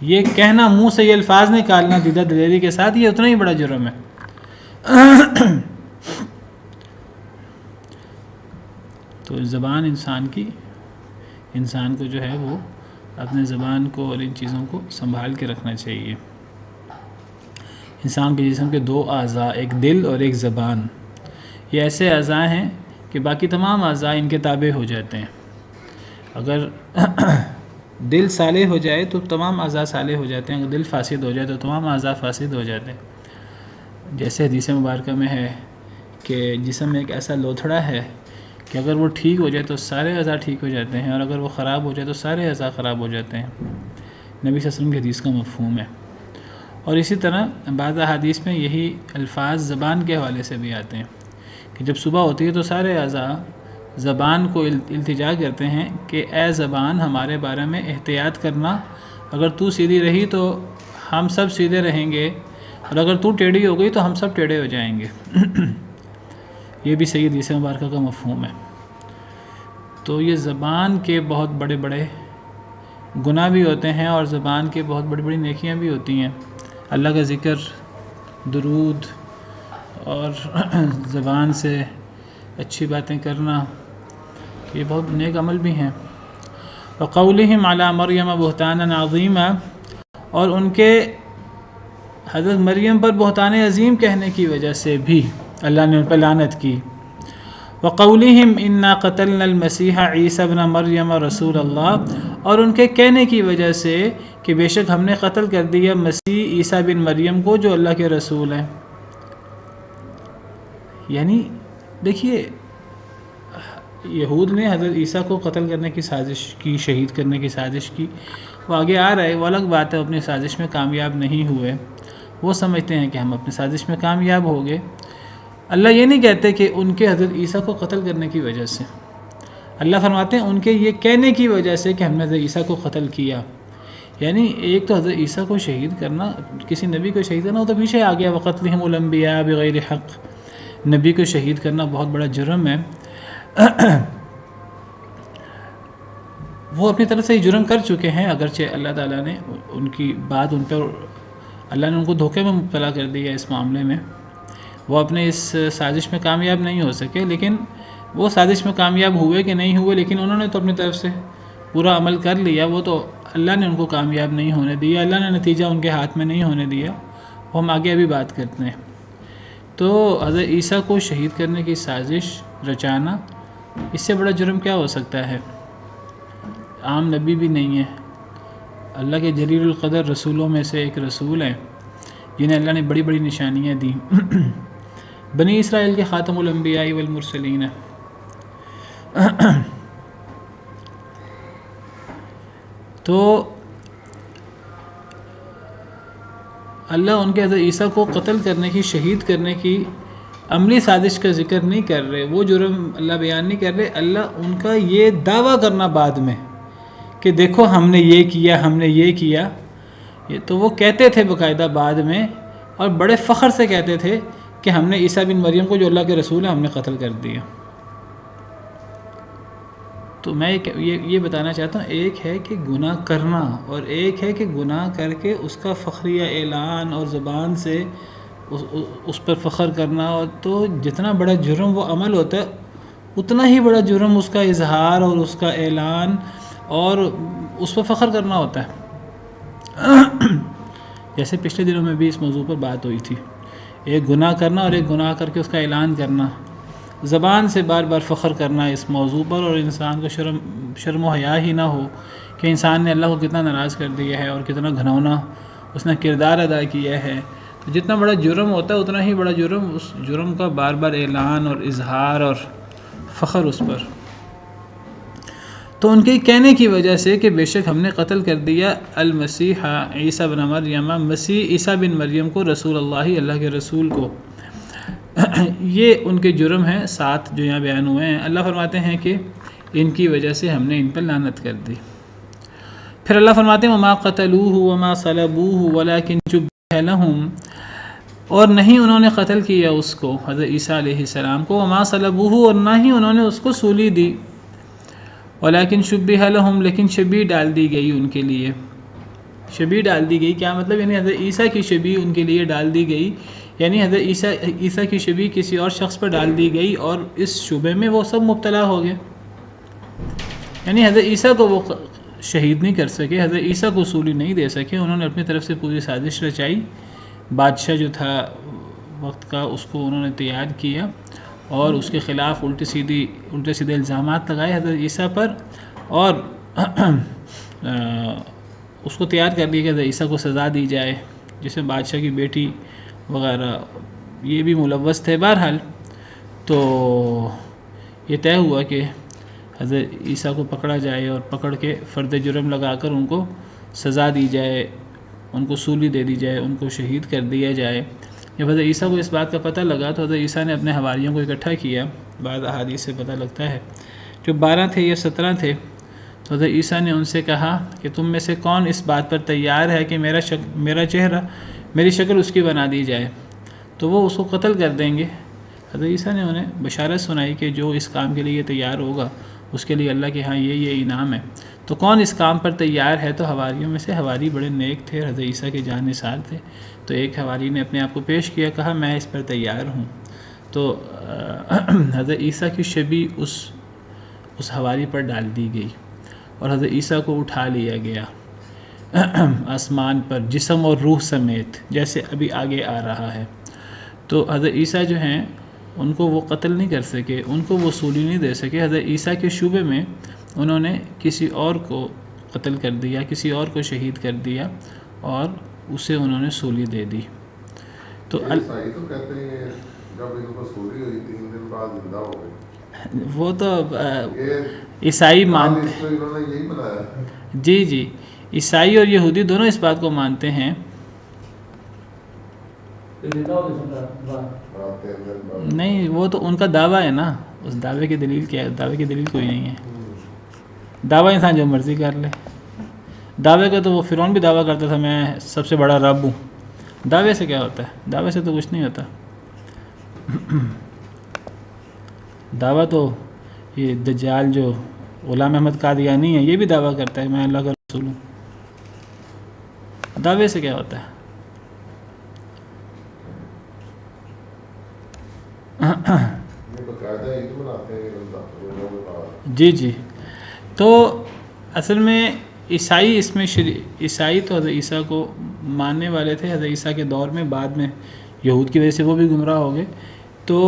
یہ کہنا، منہ سے یہ الفاظ نکالنا دیدہ دلیری کے ساتھ، یہ اتنا ہی بڑا جرم ہے۔ تو زبان انسان کو جو ہے وہ اپنے زبان کو اور ان چیزوں کو سنبھال کے رکھنا چاہیے۔ انسان کے جسم کے دو اعضاء، ایک دل اور ایک زبان، یہ ایسے اعضاء ہیں کہ باقی تمام اعضاء ان کے تابع ہو جاتے ہیں۔ اگر دل صالح ہو جائے تو تمام اعضاء صالح ہو جاتے ہیں، اگر دل فاسد ہو جائے تو تمام اعضاء فاسد ہو جاتے ہیں۔ جیسے حدیث مبارکہ میں ہے کہ جسم میں ایک ایسا لوتھڑا ہے کہ اگر وہ ٹھیک ہو جائے تو سارے اعضاء ٹھیک ہو جاتے ہیں، اور اگر وہ خراب ہو جائے تو سارے اعضاء خراب ہو جاتے ہیں۔ نبی صلی اللہ علیہ وسلم کی حدیث کا مفہوم ہے۔ اور اسی طرح بعض احادیث میں یہی الفاظ زبان کے حوالے سے بھی آتے ہیں کہ جب صبح ہوتی ہے تو سارے اعضاء زبان کو التجا کرتے ہیں کہ اے زبان ہمارے بارے میں احتیاط کرنا، اگر تو سیدھی رہی تو ہم سب سیدھے رہیں گے، اور اگر تو ٹیڑھی ہو گئی تو ہم سب ٹیڑھے ہو جائیں گے۔ یہ بھی صحیح حدیث مبارکہ کا مفہوم ہے۔ تو یہ زبان کے بہت بڑے بڑے گناہ بھی ہوتے ہیں، اور زبان کے بہت بڑی بڑی نیکیاں بھی ہوتی ہیں۔ اللہ کا ذکر، درود اور زبان سے اچھی باتیں کرنا، یہ بہت نیک عمل بھی ہیں۔ وقولہم علی مریم بہتانا عظیما، اور ان کے حضرت مریم پر بہتان عظیم کہنے کی وجہ سے بھی اللہ نے ان پر لعنت کی۔ وقولہم انا قتلنا المسیح عیسی ابن مریم رسول اللہ، اور ان کے کہنے کی وجہ سے کہ بے شک ہم نے قتل کر دیا مسیح عیسیٰ بن مریم کو جو اللہ کے رسول ہیں۔ یعنی دیکھیے، یہود نے حضرت عیسیٰ کو قتل کرنے کی سازش کی، شہید کرنے کی سازش کی، وہ آگے آ رہے، وہ الگ بات ہے، اپنی سازش میں کامیاب نہیں ہوئے، وہ سمجھتے ہیں کہ ہم اپنی سازش میں کامیاب ہو گئے۔ اللہ یہ نہیں کہتے کہ ان کے حضرت عیسیٰ کو قتل کرنے کی وجہ سے، اللہ فرماتے ہیں ان کے یہ کہنے کی وجہ سے کہ ہم نے حضرت عیسیٰ کو قتل کیا۔ یعنی ایک تو حضرت عیسیٰ کو شہید کرنا، کسی نبی کو شہید کرنا، وہ تو پیچھے آ گیا، وقتلہم الانبیاء بغیر حق، نبی کو شہید کرنا بہت بڑا جرم ہے۔ وہ اپنی طرف سے جرم کر چکے ہیں، اگرچہ اللہ تعالیٰ نے ان کی بات، ان پر اللہ نے ان کو دھوکے میں مبتلا کر دیا اس معاملے میں، وہ اپنے اس سازش میں کامیاب نہیں ہو سکے، لیکن وہ سازش میں کامیاب ہوئے کہ نہیں ہوئے، لیکن انہوں نے تو اپنی طرف سے پورا عمل کر لیا، وہ تو اللہ نے ان کو کامیاب نہیں ہونے دیا، اللہ نے نتیجہ ان کے ہاتھ میں نہیں ہونے دیا، وہ ہم آگے ابھی بات کرتے ہیں۔ تو حضرت عیسیٰ کو شہید کرنے کی سازش رچانا، اس سے بڑا جرم کیا ہو سکتا ہے؟ عام نبی بھی نہیں ہے، اللہ کے جلیل القدر رسولوں میں سے ایک رسول ہیں جنہیں اللہ نے بڑی بڑی نشانیاں دیں، بنی اسرائیل کے خاتم الانبیاء والمرسلین۔ تو اللہ ان کے حضرت عیسیٰ کو قتل کرنے کی، شہید کرنے کی عملی سازش کا ذکر نہیں کر رہے، وہ جرم اللہ بیان نہیں کر رہے، اللہ ان کا یہ دعویٰ کرنا بعد میں کہ دیکھو ہم نے یہ کیا، ہم نے یہ کیا، یہ تو وہ کہتے تھے باقاعدہ بعد میں، اور بڑے فخر سے کہتے تھے کہ ہم نے عیسیٰ بن مریم کو جو اللہ کے رسول ہیں ہم نے قتل کر دیا۔ تو میں یہ بتانا چاہتا ہوں، ایک ہے کہ گناہ کرنا، اور ایک ہے کہ گناہ کر کے اس کا فخریہ اعلان اور زبان سے اس پر فخر کرنا، اور تو جتنا بڑا جرم وہ عمل ہوتا ہے اتنا ہی بڑا جرم اس کا اظہار اور اس کا اعلان اور اس پر فخر کرنا ہوتا ہے۔ جیسے پچھلے دنوں میں بھی اس موضوع پر بات ہوئی تھی، ایک گناہ کرنا اور ایک گناہ کر کے اس کا اعلان کرنا، زبان سے بار بار فخر کرنا اس موضوع پر، اور انسان کو شرم و حیا ہی نہ ہو کہ انسان نے اللہ کو کتنا ناراض کر دیا ہے اور کتنا گھنونا اس نے کردار ادا کیا ہے۔ تو جتنا بڑا جرم ہوتا ہے اتنا ہی بڑا جرم اس جرم کا بار بار اعلان اور اظہار اور فخر اس پر۔ تو ان کے کہنے کی وجہ سے کہ بے شک ہم نے قتل کر دیا المسیح عیسیٰ بن مریم، مسیح عیسیٰ بن مریم کو، رسول اللہ کے رسول کو، یہ ان کے جرم ہیں 7 جو یہاں بیان ہوئے ہیں۔ اللہ فرماتے ہیں کہ ان کی وجہ سے ہم نے ان پر لعنت کر دی۔ پھر اللہ فرماتے ہیں وما قتلوہ وما صلبوہ ولکن شبہ لہم، اور نہیں انہوں نے قتل کیا اس کو حضرت عیسیٰ علیہ السلام کو، وما صلبوہ، اور نہ ہی انہوں نے اس کو سولی دی، ولکن شبہ لہم، لیکن شبیہ ڈال دی گئی ان کے لیے۔ شبیہ ڈال دی گئی کیا مطلب؟ یعنی حضرت عیسیٰ کی شبیہ ان کے لیے ڈال دی گئی، یعنی حضرت عیسیٰ کی شبیہ کسی اور شخص پر ڈال دی گئی اور اس شبے میں وہ سب مبتلا ہو گئے، یعنی حضرت عیسیٰ کو وہ شہید نہیں کر سکے، حضرت عیسیٰ کو سولی نہیں دے سکے، انہوں نے اپنی طرف سے پوری سازش رچائی، بادشاہ جو تھا وقت کا اس کو انہوں نے تیار کیا اور اس کے خلاف الٹے سیدھے الزامات لگائے حضرت عیسیٰ پر، اور اس کو تیار کر لیا کہ حضرت عیسیٰ کو سزا دی جائے، جس میں بادشاہ کی بیٹی وغیرہ یہ بھی ملوث تھے۔ بہرحال تو یہ طے ہوا کہ حضرت عیسیٰ کو پکڑا جائے اور پکڑ کے فرد جرم لگا کر ان کو سزا دی جائے، ان کو سولی دے دی جائے، ان کو شہید کر دیا جائے۔ جب حضرت عیسیٰ کو اس بات کا پتہ لگا تو حضرت عیسیٰ نے اپنے حواریوں کو اکٹھا کیا، بعض احادیث سے پتہ لگتا ہے جو 12 تھے یا 17 تھے، تو حضرت عیسیٰ نے ان سے کہا کہ تم میں سے کون اس بات پر تیار ہے کہ میرا چہرہ، میری شکل اس کی بنا دی جائے، تو وہ اس کو قتل کر دیں گے۔ حضرت عیسیٰ نے انہیں بشارت سنائی کہ جو اس کام کے لیے تیار ہوگا اس کے لیے اللہ کے ہاں یہ انعام ہے، تو کون اس کام پر تیار ہے؟ تو حواریوں میں سے حواری بڑے نیک تھے، حضرت عیسیٰ کے جان نثار تھے، تو ایک حواری نے اپنے آپ کو پیش کیا، کہا میں اس پر تیار ہوں، تو حضرت عیسیٰ کی شبیہ اس حواری پر ڈال دی گئی اور حضرت عیسیٰ کو اٹھا لیا گیا آسمان پر جسم اور روح سمیت، جیسے ابھی آگے آ رہا ہے۔ تو حضرت عیسیٰ جو ہیں ان کو وہ قتل نہیں کر سکے، ان کو وہ سولی نہیں دے سکے، حضرت عیسیٰ کے شعبے میں انہوں نے کسی اور کو قتل کر دیا، کسی اور کو شہید کر دیا اور اسے انہوں نے سولی دے دی۔ تو عیسائی تو کہتے ہیں جب ان کو سولی ہوئی 3 دن بعد زندہ ہو گئے، وہ تو عیسائی مانتے اس کو انہوں نے یہی بنایا۔ جی عیسائی اور یہودی دونوں اس بات کو مانتے ہیں۔ نہیں، وہ تو ان کا دعویٰ ہے نا، اس دعوے کی دلیل کیا ہے؟ دعوے کی دلیل کوئی نہیں ہے، دعویٰ انسان جو مرضی کر لے۔ دعوے کا تو وہ فرعون بھی دعویٰ کرتا تھا میں سب سے بڑا رب ہوں، دعوے سے کیا ہوتا ہے؟ دعوے سے تو کچھ نہیں ہوتا۔ دعویٰ تو یہ دجال جو غلام احمد قادیانی ہے یہ بھی دعویٰ کرتا ہے میں اللہ کا رسول ہوں، دعوے سے کیا ہوتا ہے؟ جی تو اصل میں عیسائی تو حضرت عیسیٰ کو ماننے والے تھے حضرت عیسیٰ کے دور میں، بعد میں یہود کی وجہ سے وہ بھی گمراہ ہو گئے، تو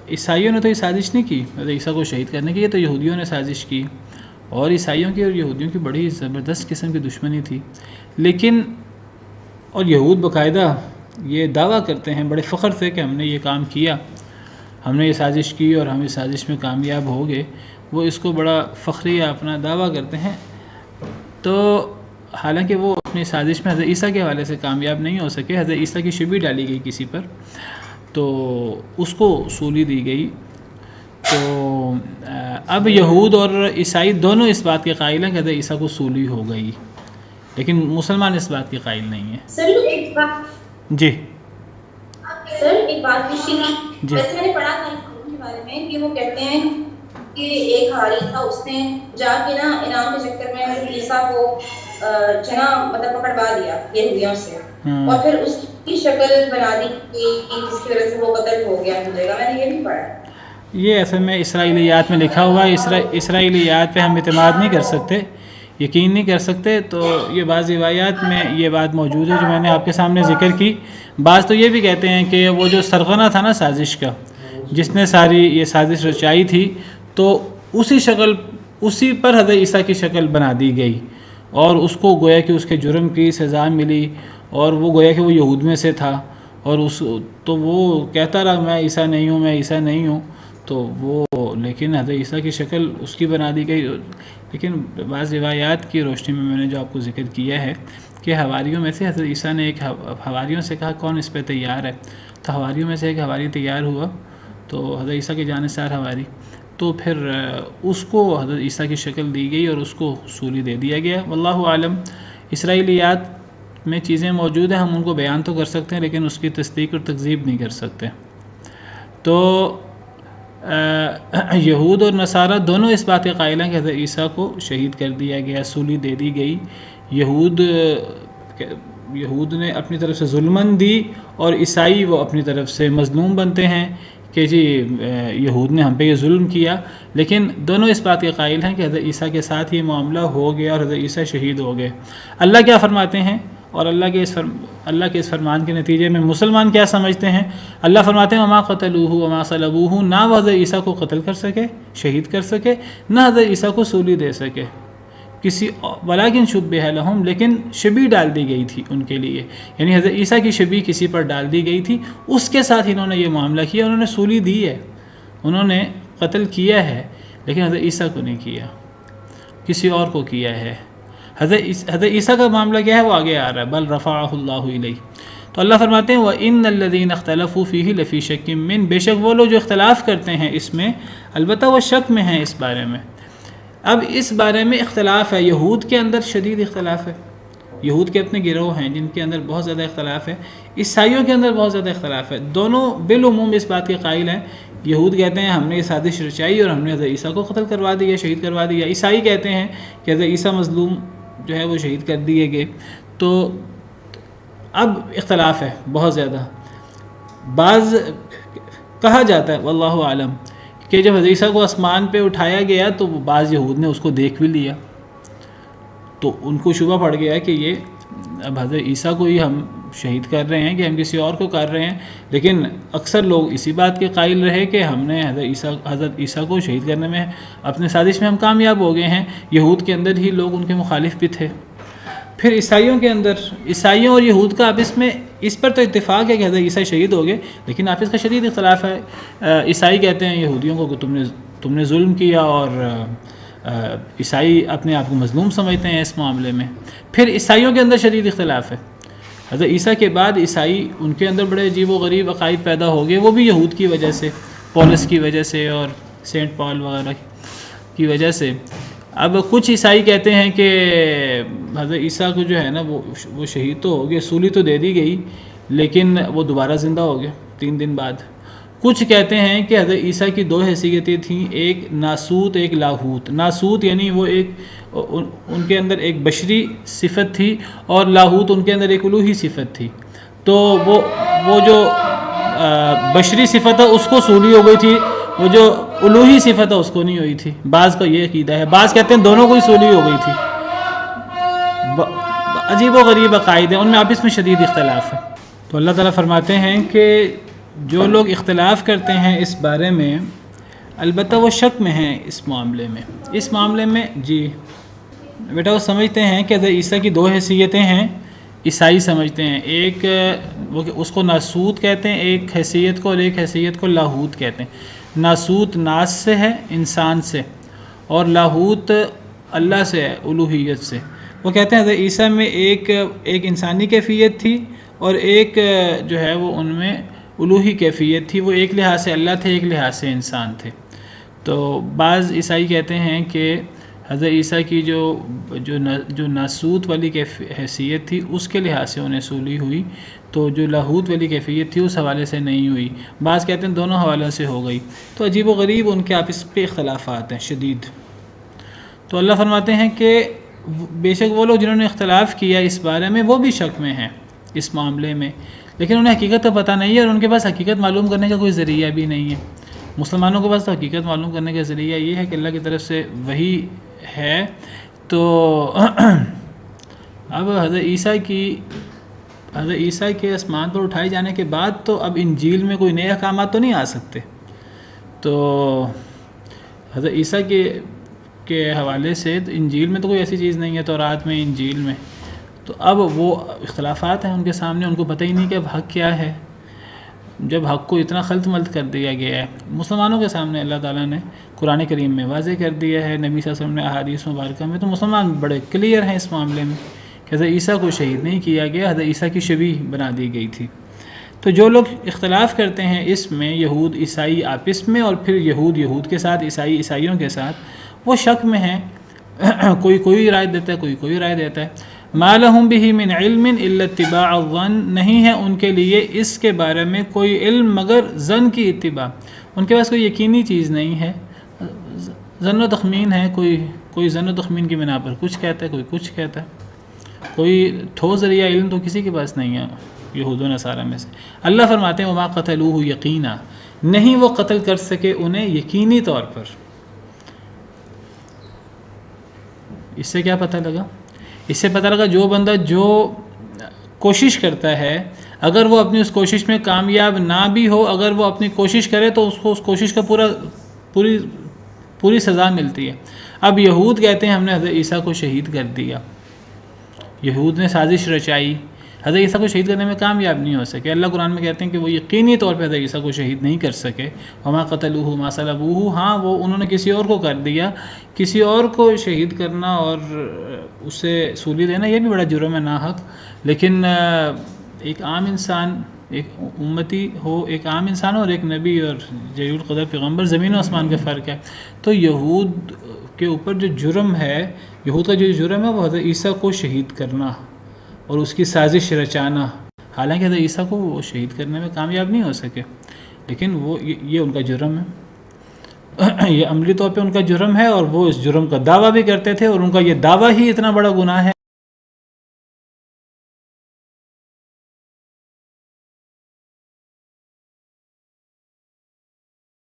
عیسائیوں نے تو یہ سازش نہیں کی حضرت عیسیٰ کو شہید کرنے کی، یہ تو یہودیوں نے سازش کی، اور عیسائیوں کی اور یہودیوں کی بڑی زبردست قسم کی دشمنی تھی، لیکن اور یہود باقاعدہ یہ دعویٰ کرتے ہیں بڑے فخر سے کہ ہم نے یہ کام کیا، ہم نے یہ سازش کی اور ہم اس سازش میں کامیاب ہو گئے، وہ اس کو بڑا فخریہ اپنا دعویٰ کرتے ہیں، تو حالانکہ وہ اپنی سازش میں حضرت عیسیٰ کے حوالے سے کامیاب نہیں ہو سکے، حضرت عیسیٰ کی شبیہ ڈالی گئی کسی پر تو اس کو سولی دی گئی۔ تو اب یہود اور عیسائی دونوں اس بات کے قائل ہیں کہ حضرت عیسیٰ کو سولی ہو گئی، لیکن مسلمان اس بات کے قائل نہیں ہیں۔ سر ایک بات جی جی ویسے میں نے پڑھا تھا ان کے بارے میں کہ وہ کہتے ہیں کہ ایک حواری تھا، اس نے جا کے نا انعام کے چکر میں حضرت عیسیٰ کو مطلب پکڑوا دیا یہودیوں سے، اور پھر اس کی شکل بنا دی جس کی وجہ سے وہ قتل ہو گیا ملے گا، میں نے یہ بھی پڑھا۔ یہ اصل میں اسرائیلیات میں لکھا ہوا ہے، اسرائیلیات پہ ہم اعتماد نہیں کر سکتے، یقین نہیں کر سکتے، تو یہ بعض روایات میں یہ بات موجود ہے جو میں نے آپ کے سامنے ذکر کی۔ بعض تو یہ بھی کہتے ہیں کہ وہ جو سرغنہ تھا نا سازش کا، جس نے ساری یہ سازش رچائی تھی، تو اسی پر حضرت عیسیٰ کی شکل بنا دی گئی اور اس کو گویا کہ اس کے جرم کی سزا ملی، اور وہ گویا کہ وہ یہود میں سے تھا، اور تو وہ کہتا رہا میں عیسیٰ نہیں ہوں، میں عیسیٰ نہیں ہوں، تو وہ لیکن حضرت عیسیٰ کی شکل اس کی بنا دی گئی۔ لیکن بعض روایات کی روشنی میں نے جو آپ کو ذکر کیا ہے کہ حواریوں میں سے حضرت عیسیٰ نے ایک حواریوں سے کہا کون اس پہ تیار ہے، تو حواریوں میں سے ایک حواری تیار ہوا، تو حضرت عیسیٰ کے جانثار حواری، تو پھر اس کو حضرت عیسیٰ کی شکل دی گئی اور اس کو سولی دے دیا گیا۔ واللہ عالم۔ اسرائیلیات میں چیزیں موجود ہیں، ہم ان کو بیان تو کر سکتے ہیں لیکن اس کی تصدیق اور تکذیب نہیں کر سکتے۔ تو یہود اور نصارہ دونوں اس بات کے قائل ہیں کہ حضرت عیسیٰ کو شہید کر دیا گیا، سولی دے دی گئی۔ یہود نے اپنی طرف سے ظلمن دی اور عیسائی وہ اپنی طرف سے مظلوم بنتے ہیں کہ جی یہود نے ہم پہ یہ ظلم کیا، لیکن دونوں اس بات کے قائل ہیں کہ حضرت عیسیٰ کے ساتھ یہ معاملہ ہو گیا اور حضرت عیسیٰ شہید ہو گئے۔ اللہ کیا فرماتے ہیں اور اللہ کے اس فرمان کے نتیجے میں مسلمان کیا سمجھتے ہیں؟ اللہ فرماتے ہیں وما قتلوہ وما صلبوہ، نہ وہ حضرت عیسیٰ کو قتل کر سکے، شہید کر سکے، نہ حضرت عیسیٰ کو سولی دے سکے، ولیکن شبہ لہم، لیکن شبیہ ڈال دی گئی تھی ان کے لیے، یعنی حضرت عیسیٰ کی شبیہ کسی پر ڈال دی گئی تھی، اس کے ساتھ انہوں نے یہ معاملہ کیا، انہوں نے سولی دی ہے، انہوں نے قتل کیا ہے، لیکن حضرت عیسیٰ کو نہیں کیا، کسی اور کو کیا ہے۔ حضرت عیسیٰ کا معاملہ کیا ہے وہ آگے آ رہا ہے، بل رفعہ اللہ الیہ۔ تو اللہ فرماتے ہیں وَإِنَّ الَّذِينَ اخْتَلَفُوا فِيهِ لَفِي شَكٍّ مِّنْ، بے شک وہ لوگ جو اختلاف کرتے ہیں اس میں، البتہ وہ شک میں ہیں اس بارے میں۔ اب اس بارے میں اختلاف ہے، یہود کے اندر شدید اختلاف ہے، یہود کے اپنے گروہ ہیں جن کے اندر بہت زیادہ اختلاف ہے، عیسائیوں کے اندر بہت زیادہ اختلاف ہے، دونوں بالعموم اس بات کے قائل ہیں۔ یہود کہتے ہیں ہم نے یہ سازش رچائی اور ہم نے حضرت عیسیٰ کو قتل کروا دیا، شہید کروا دیا۔ عیسائی کہتے ہیں کہ حضرت عیسیٰ مظلوم جو ہے وہ شہید کر دیے گئے۔ تو اب اختلاف ہے بہت زیادہ۔ بعض کہا جاتا ہے واللہ عالم کہ جب حضرت عیسیٰ کو آسمان پہ اٹھایا گیا تو بعض یہود نے اس کو دیکھ بھی لیا، تو ان کو شبہ پڑ گیا کہ یہ اب حضرت عیسیٰ کو ہی ہم شہید کر رہے ہیں کہ ہم کسی اور کو کر رہے ہیں، لیکن اکثر لوگ اسی بات کے قائل رہے کہ ہم نے حضرت عیسیٰ کو شہید کرنے میں اپنے سازش میں ہم کامیاب ہو گئے ہیں۔ یہود کے اندر ہی لوگ ان کے مخالف بھی تھے۔ پھر عیسائیوں کے اندر، عیسائیوں اور یہود کا آپس میں اس پر تو اتفاق ہے کہ حضرت عیسیٰ شہید ہو گئے، لیکن آپس کا شدید اختلاف ہے۔ عیسائی کہتے ہیں یہودیوں کو کہ تم نے ظلم کیا، اور عیسائی اپنے آپ کو مظلوم سمجھتے ہیں اس معاملے میں۔ پھر عیسائیوں کے اندر شدید اختلاف ہے۔ حضرت عیسیٰ کے بعد عیسائی ان کے اندر بڑے عجیب و غریب عقائد پیدا ہو گئے، وہ بھی یہود کی وجہ سے، پولس کی وجہ سے اور سینٹ پال وغیرہ کی وجہ سے۔ اب کچھ عیسائی کہتے ہیں کہ حضرت عیسیٰ کو جو ہے نا وہ شہید تو ہو گئے، سولی تو دے دی گئی، لیکن وہ دوبارہ زندہ ہو گئے 3 دن بعد۔ کچھ کہتے ہیں کہ حضرت عیسیٰ کی 2 حیثیتیں تھیں، ایک ناسوت ایک لاہوت۔ ناسوت یعنی وہ ان کے اندر ایک بشری صفت تھی، اور لاہوت ان کے اندر ایک الوہی صفت تھی۔ تو وہ جو بشری صفت ہے اس کو سولی ہو گئی تھی، وہ جو الوہی صفت ہے اس کو نہیں ہوئی تھی۔ بعض کا یہ عقیدہ ہے، بعض کہتے ہیں دونوں کو ہی سولی ہو گئی تھی۔ عجیب و غریب عقائد ہیں، ان میں آپس میں شدید اختلاف ہے۔ تو اللہ تعالیٰ فرماتے ہیں کہ جو لوگ اختلاف کرتے ہیں اس بارے میں، البتہ وہ شک میں ہیں اس معاملے میں جی بیٹا وہ سمجھتے ہیں کہ حضرت عیسیٰ کی 2 حیثیتیں ہیں، عیسائی سمجھتے ہیں، ایک وہ اس کو ناسوت کہتے ہیں ایک حیثیت کو، اور ایک حیثیت کو لاہوت کہتے ہیں۔ ناسوت ناس سے ہے، انسان سے، اور لاہوت اللہ سے ہے، الوہیت سے۔ وہ کہتے ہیں حضرت عیسیٰ میں ایک انسانی کیفیت تھی، اور ایک جو ہے وہ ان میں الوہی کیفیت تھی، وہ ایک لحاظ سے اللہ تھے، ایک لحاظ سے انسان تھے۔ تو بعض عیسائی کہتے ہیں کہ حضرت عیسیٰ کی جو ناسوت والی حیثیت تھی اس کے لحاظ سے انہیں سولی ہوئی، تو جو لاہوت والی کیفیت تھی اس حوالے سے نہیں ہوئی۔ بعض کہتے ہیں دونوں حوالوں سے ہو گئی۔ تو عجیب و غریب ان کے آپس پہ اختلافات ہیں شدید۔ تو اللہ فرماتے ہیں کہ بے شک وہ لوگ جنہوں نے اختلاف کیا اس بارے میں وہ بھی شک میں ہیں اس معاملے میں، لیکن انہیں حقیقت تو پتہ نہیں ہے، اور ان کے پاس حقیقت معلوم کرنے کا کوئی ذریعہ بھی نہیں ہے۔ مسلمانوں کے پاس تو حقیقت معلوم کرنے کا ذریعہ یہ ہے کہ اللہ کی طرف سے وحی ہے۔ تو اب حضرت عیسیٰ کے آسمان پر اٹھائے جانے کے بعد تو اب انجیل میں کوئی نئے احکامات تو نہیں آ سکتے، تو حضرت عیسیٰ کے حوالے سے انجیل میں تو کوئی ایسی چیز نہیں ہے، تورات میں، انجیل میں، تو اب وہ اختلافات ہیں ان کے سامنے، ان کو پتہ ہی نہیں کہ اب حق کیا ہے، جب حق کو اتنا خلط ملط کر دیا گیا ہے۔ مسلمانوں کے سامنے اللہ تعالیٰ نے قرآن کریم میں واضح کر دیا ہے، نبی صلی اللہ علیہ وسلم نے احادیث مبارکہ میں، تو مسلمان بڑے کلیئر ہیں اس معاملے میں کہ حضرت عیسیٰ کو شہید نہیں کیا گیا، حضرت عیسیٰ کی شبیہ بنا دی گئی تھی۔ تو تو جو لوگ اختلاف کرتے ہیں اس میں، یہود عیسائی آپس میں، اور پھر یہود کے ساتھ، عیسائیوں کے ساتھ، وہ شک میں ہیں، کوئی رائے دیتا ہے، کوئی رائے دیتا ہے۔ ما لہم بہ من علم الا اتباع الظن، نہیں ہے ان کے لیے اس کے بارے میں کوئی علم مگر ظن کی اتباع، ان کے پاس کوئی یقینی چیز نہیں ہے، ظن و تخمین ہے، کوئی ظن و تخمین کی بنا پر کچھ کہتا ہے، کوئی کچھ کہتا ہے، کوئی ٹھوس ذریعہ علم تو کسی کے پاس نہیں ہے یہود و نصارہ میں سے۔ اللہ فرماتے ہیں وما قتلوہ یقینا، نہیں وہ قتل کر سکے انہیں یقینی طور پر۔ اس سے کیا پتہ لگا؟ اس سے پتہ لگا جو بندہ جو کوشش کرتا ہے، اگر وہ اپنی اس کوشش میں کامیاب نہ بھی ہو، اگر وہ اپنی کوشش کرے تو اس کو اس کوشش کا پوری سزا ملتی ہے۔ اب یہود کہتے ہیں ہم نے حضرت عیسیٰ کو شہید کر دیا، یہود نے سازش رچائی، حضرت عیسیٰ کو شہید کرنے میں کامیاب نہیں ہو سکے۔ اللہ قرآن میں کہتے ہیں کہ وہ یقینی طور پہ حضرت عیسیٰ کو شہید نہیں کر سکے۔ وما قتلوہ ما صلبوہ، ہاں وہ انہوں نے کسی اور کو کر دیا، کسی اور کو شہید کرنا اور اسے سولی دینا یہ بھی بڑا جرم ہے ناحق، لیکن ایک عام انسان، ایک امتی ہو، ایک عام انسان ہو اور ایک نبی اور جلیل القدر پیغمبر، زمین و آسمان کا فرق ہے۔ تو یہود کے اوپر جو جرم ہے، یہود کا جو جرم ہے وہ حضرت عیسیٰ کو شہید کرنا اور اس کی سازش رچانا، حالانکہ حضرت عیسیٰ کو وہ شہید کرنے میں کامیاب نہیں ہو سکے، لیکن وہ یہ ان کا جرم ہے، یہ عملی طور پہ ان کا جرم ہے، اور وہ اس جرم کا دعویٰ بھی کرتے تھے، اور ان کا یہ دعویٰ ہی اتنا بڑا گناہ ہے